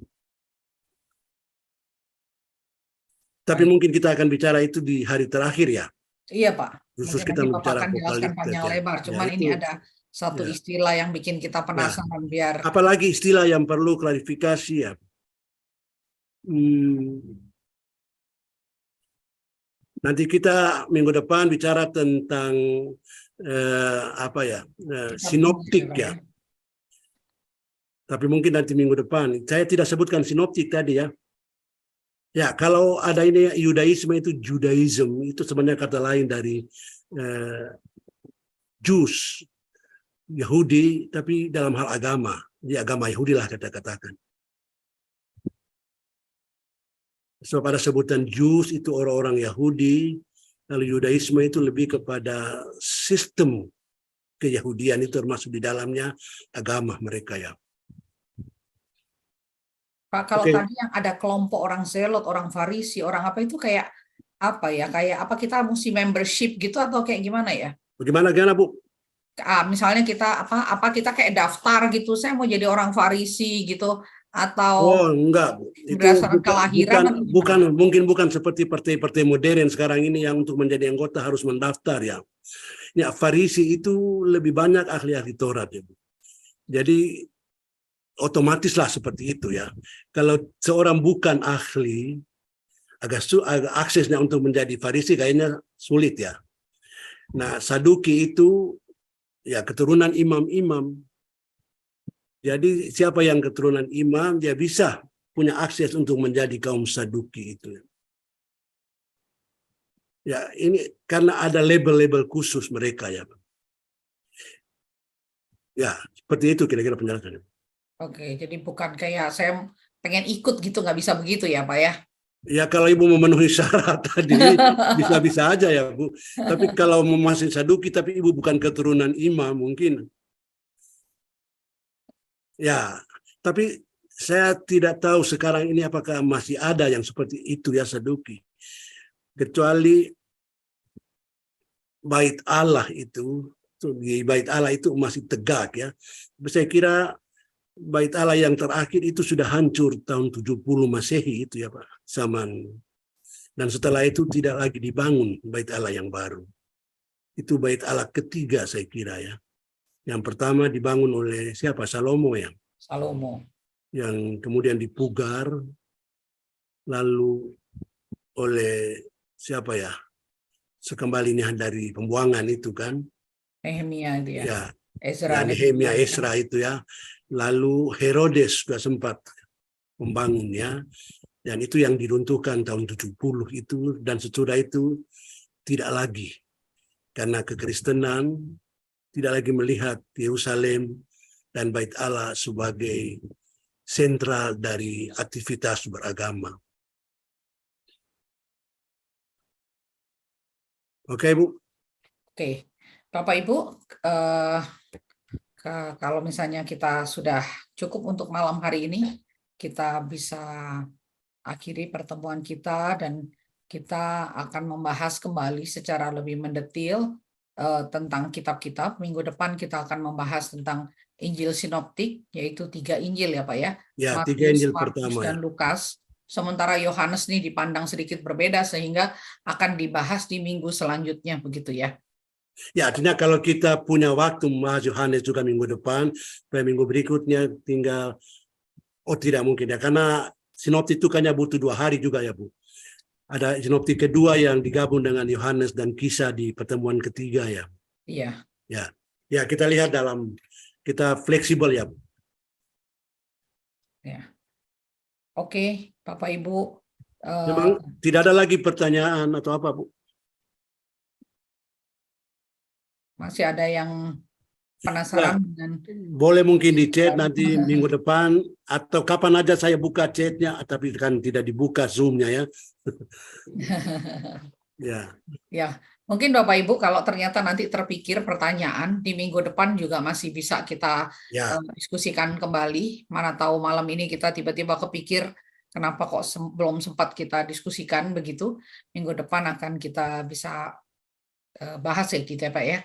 Tapi Baik. mungkin kita akan bicara itu di hari terakhir ya. Iya, Pak. Khusus Mungkin kita nanti Bapak bicara akan jelaskan apokaliptik panjang ya. lebar. Ya Cuman ini itu. ada satu Ya. istilah yang bikin kita Ya. penasaran biar Apalagi istilah yang perlu klarifikasi ya. Nanti kita minggu depan bicara tentang kitab Injil, sinoptik Pak, ya. ya. Tapi mungkin nanti minggu depan. Saya tidak sebutkan sinoptik tadi ya. Ya, kalau ada ini Yudaisme itu Judaism itu sebenarnya kata lain dari Jews, Yahudi, tapi dalam hal agama. Di agama Yahudi lah kita katakan. So pada sebutan Jews itu orang-orang Yahudi, lalu Yudaisme itu lebih kepada sistem keyahudian itu termasuk di dalamnya agama mereka ya. Pak, kalau Oke. tadi yang ada kelompok orang Zelot, orang Farisi, orang apa itu kayak apa ya? Kayak apa kita mesti membership gitu atau kayak gimana ya? Bagaimana Bu? Misalnya kita apa kita kayak daftar gitu, saya mau jadi orang Farisi gitu Oh, atau enggak, Bu. Itu berdasarkan bukan kelahiran atau bukan gimana? mungkin bukan seperti partai-partai modern sekarang ini yang untuk menjadi anggota harus mendaftar ya. Ya, Farisi itu lebih banyak ahli-ahli Taurat ya, Bu. Jadi otomatislah seperti itu ya. Kalau seorang bukan ahli, agak aksesnya untuk menjadi Farisi kayaknya sulit ya. Nah, Saduki itu ya keturunan imam-imam. Jadi siapa yang keturunan imam, dia bisa punya akses untuk menjadi kaum Saduki itu. Ya, ini karena ada label-label khusus mereka ya. Ya, seperti itu kira-kira penjelasannya. Oke, jadi bukan kayak saya pengen ikut gitu, nggak bisa begitu ya, Pak ya? Ya, kalau Ibu memenuhi syarat tadi, bisa-bisa aja ya, Bu. Tapi kalau masih Saduki, tapi Ibu bukan keturunan imam, mungkin. Ya, tapi saya tidak tahu sekarang ini apakah masih ada yang seperti itu ya Saduki. Kecuali bait Allah itu, di bait Allah itu masih tegak ya. Saya kira bait Allah yang terakhir itu sudah hancur tahun 70 Masehi itu ya Pak. Zaman. Dan setelah itu tidak lagi dibangun bait Allah yang baru. Itu bait Allah ketiga saya kira ya. Yang pertama dibangun oleh siapa? Salomo ya. Salomo. Yang kemudian dipugar lalu oleh siapa ya? Sekembalinya dari pembuangan itu kan. Nehemia itu ya. Ya, Ezra, Nehemia, Esra itu ya. Lalu Herodes juga sempat membangunnya. Dan itu yang diruntuhkan tahun 70 itu. Dan sesudah itu tidak lagi. Karena kekristenan tidak lagi melihat Yerusalem dan Bait Allah sebagai sentral dari aktivitas beragama. Oke, Bu. Oke, Bapak Ibu, kalau misalnya kita sudah cukup untuk malam hari ini, kita bisa akhiri pertemuan kita dan kita akan membahas kembali secara lebih mendetil tentang kitab-kitab. Minggu depan kita akan membahas tentang Injil Sinoptik, yaitu 3 Injil ya Pak ya, Ya, 3 Matius, Injil Markus, pertama dan ya. Lukas. Sementara Yohanes nih dipandang sedikit berbeda sehingga akan dibahas di minggu selanjutnya begitu ya. Ya, artinya kalau kita punya waktu membahas Yohanes juga minggu depan, minggu berikutnya tinggal, tidak mungkin ya, karena sinoptik itu hanya butuh 2 hari juga ya, Bu. Ada sinoptik kedua yang digabung dengan Yohanes dan Kisah di pertemuan ketiga ya. Iya. Ya, kita lihat kita fleksibel ya, Bu. Ya. Oke, Bapak Ibu. Memang tidak ada lagi pertanyaan atau apa, Bu? Masih ada yang penasaran dengan boleh mungkin di chat nanti minggu depan atau kapan aja saya buka chatnya, tapi kan tidak dibuka Zoom-nya ya. Ya, mungkin Bapak Ibu kalau ternyata nanti terpikir pertanyaan di minggu depan juga masih bisa kita diskusikan kembali. Mana tahu malam ini kita tiba-tiba kepikir kenapa kok belum sempat kita diskusikan begitu. Minggu depan akan kita bisa bahas ya di TP ya.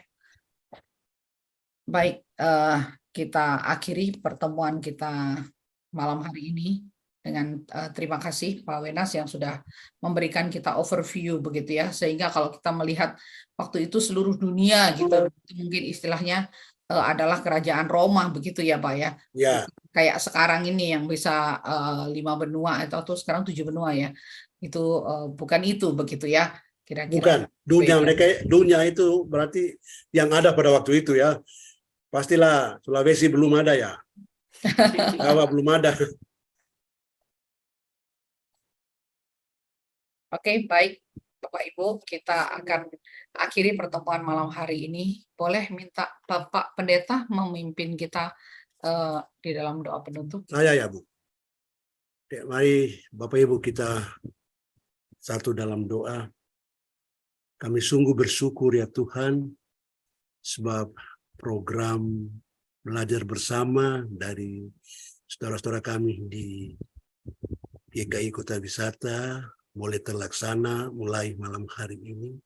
Baik, kita akhiri pertemuan kita malam hari ini dengan terima kasih Pak Wenas yang sudah memberikan kita overview begitu ya, sehingga kalau kita melihat waktu itu seluruh dunia gitu, mungkin istilahnya adalah kerajaan Roma begitu ya Pak ya. Ya. Kayak sekarang ini yang bisa 5 benua atau sekarang 7 benua ya, itu bukan itu begitu ya kira-kira. Bukan, dunia itu berarti yang ada pada waktu itu ya. Pastilah Sulawesi belum ada ya. Jawa belum ada. Oke, baik Bapak Ibu, kita akan akhiri pertemuan malam hari ini. Boleh minta Bapak Pendeta memimpin kita di dalam doa penutup? Saya ya, Bu. Oke, mari Bapak Ibu kita satu dalam doa. Kami sungguh bersyukur ya Tuhan, sebab program belajar bersama dari saudara-saudara kami di GKI Kota Wisata boleh terlaksana mulai malam hari ini.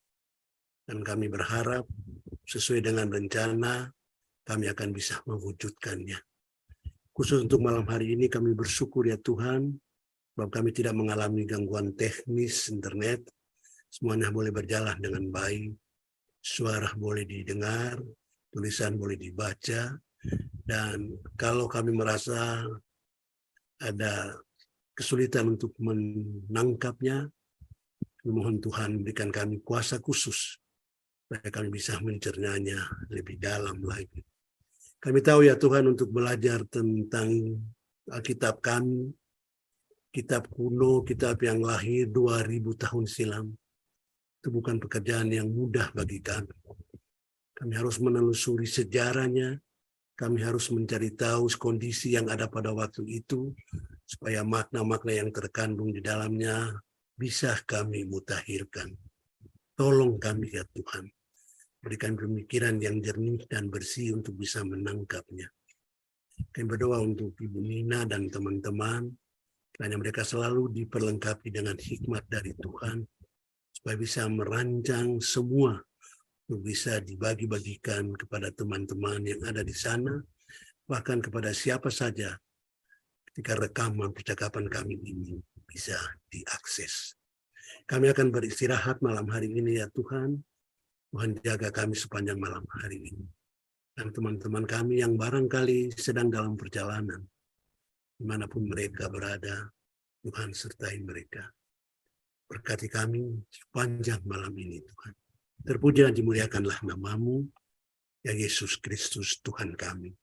Dan kami berharap sesuai dengan rencana kami akan bisa mewujudkannya. Khusus untuk malam hari ini kami bersyukur ya Tuhan, sebab kami tidak mengalami gangguan teknis internet. Semuanya boleh berjalan dengan baik. Suara boleh didengar, tulisan boleh dibaca, dan kalau kami merasa ada kesulitan untuk menangkapnya, mohon Tuhan berikan kami kuasa khusus supaya kami bisa mencernanya lebih dalam lagi. Kami tahu ya Tuhan, untuk belajar tentang Alkitab kami, kitab kuno, kitab yang lahir 2000 tahun silam, itu bukan pekerjaan yang mudah bagi kami. Kami harus menelusuri sejarahnya, kami harus mencari tahu kondisi yang ada pada waktu itu, supaya makna-makna yang terkandung di dalamnya bisa kami mutakhirkan. Tolong kami ya Tuhan, berikan pemikiran yang jernih dan bersih untuk bisa menangkapnya. Kami berdoa untuk Ibu Nina dan teman-teman, kiranya mereka selalu diperlengkapi dengan hikmat dari Tuhan, supaya bisa merancang semua untuk bisa dibagi-bagikan kepada teman-teman yang ada di sana, bahkan kepada siapa saja ketika rekaman percakapan kami ini bisa diakses. Kami akan beristirahat malam hari ini ya Tuhan. Tuhan jaga kami sepanjang malam hari ini. Dan teman-teman kami yang barangkali sedang dalam perjalanan, dimanapun mereka berada, Tuhan sertai mereka. Berkati kami sepanjang malam ini Tuhan. Terpuji dan dimuliakanlah namamu, ya Yesus Kristus Tuhan kami.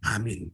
Amin.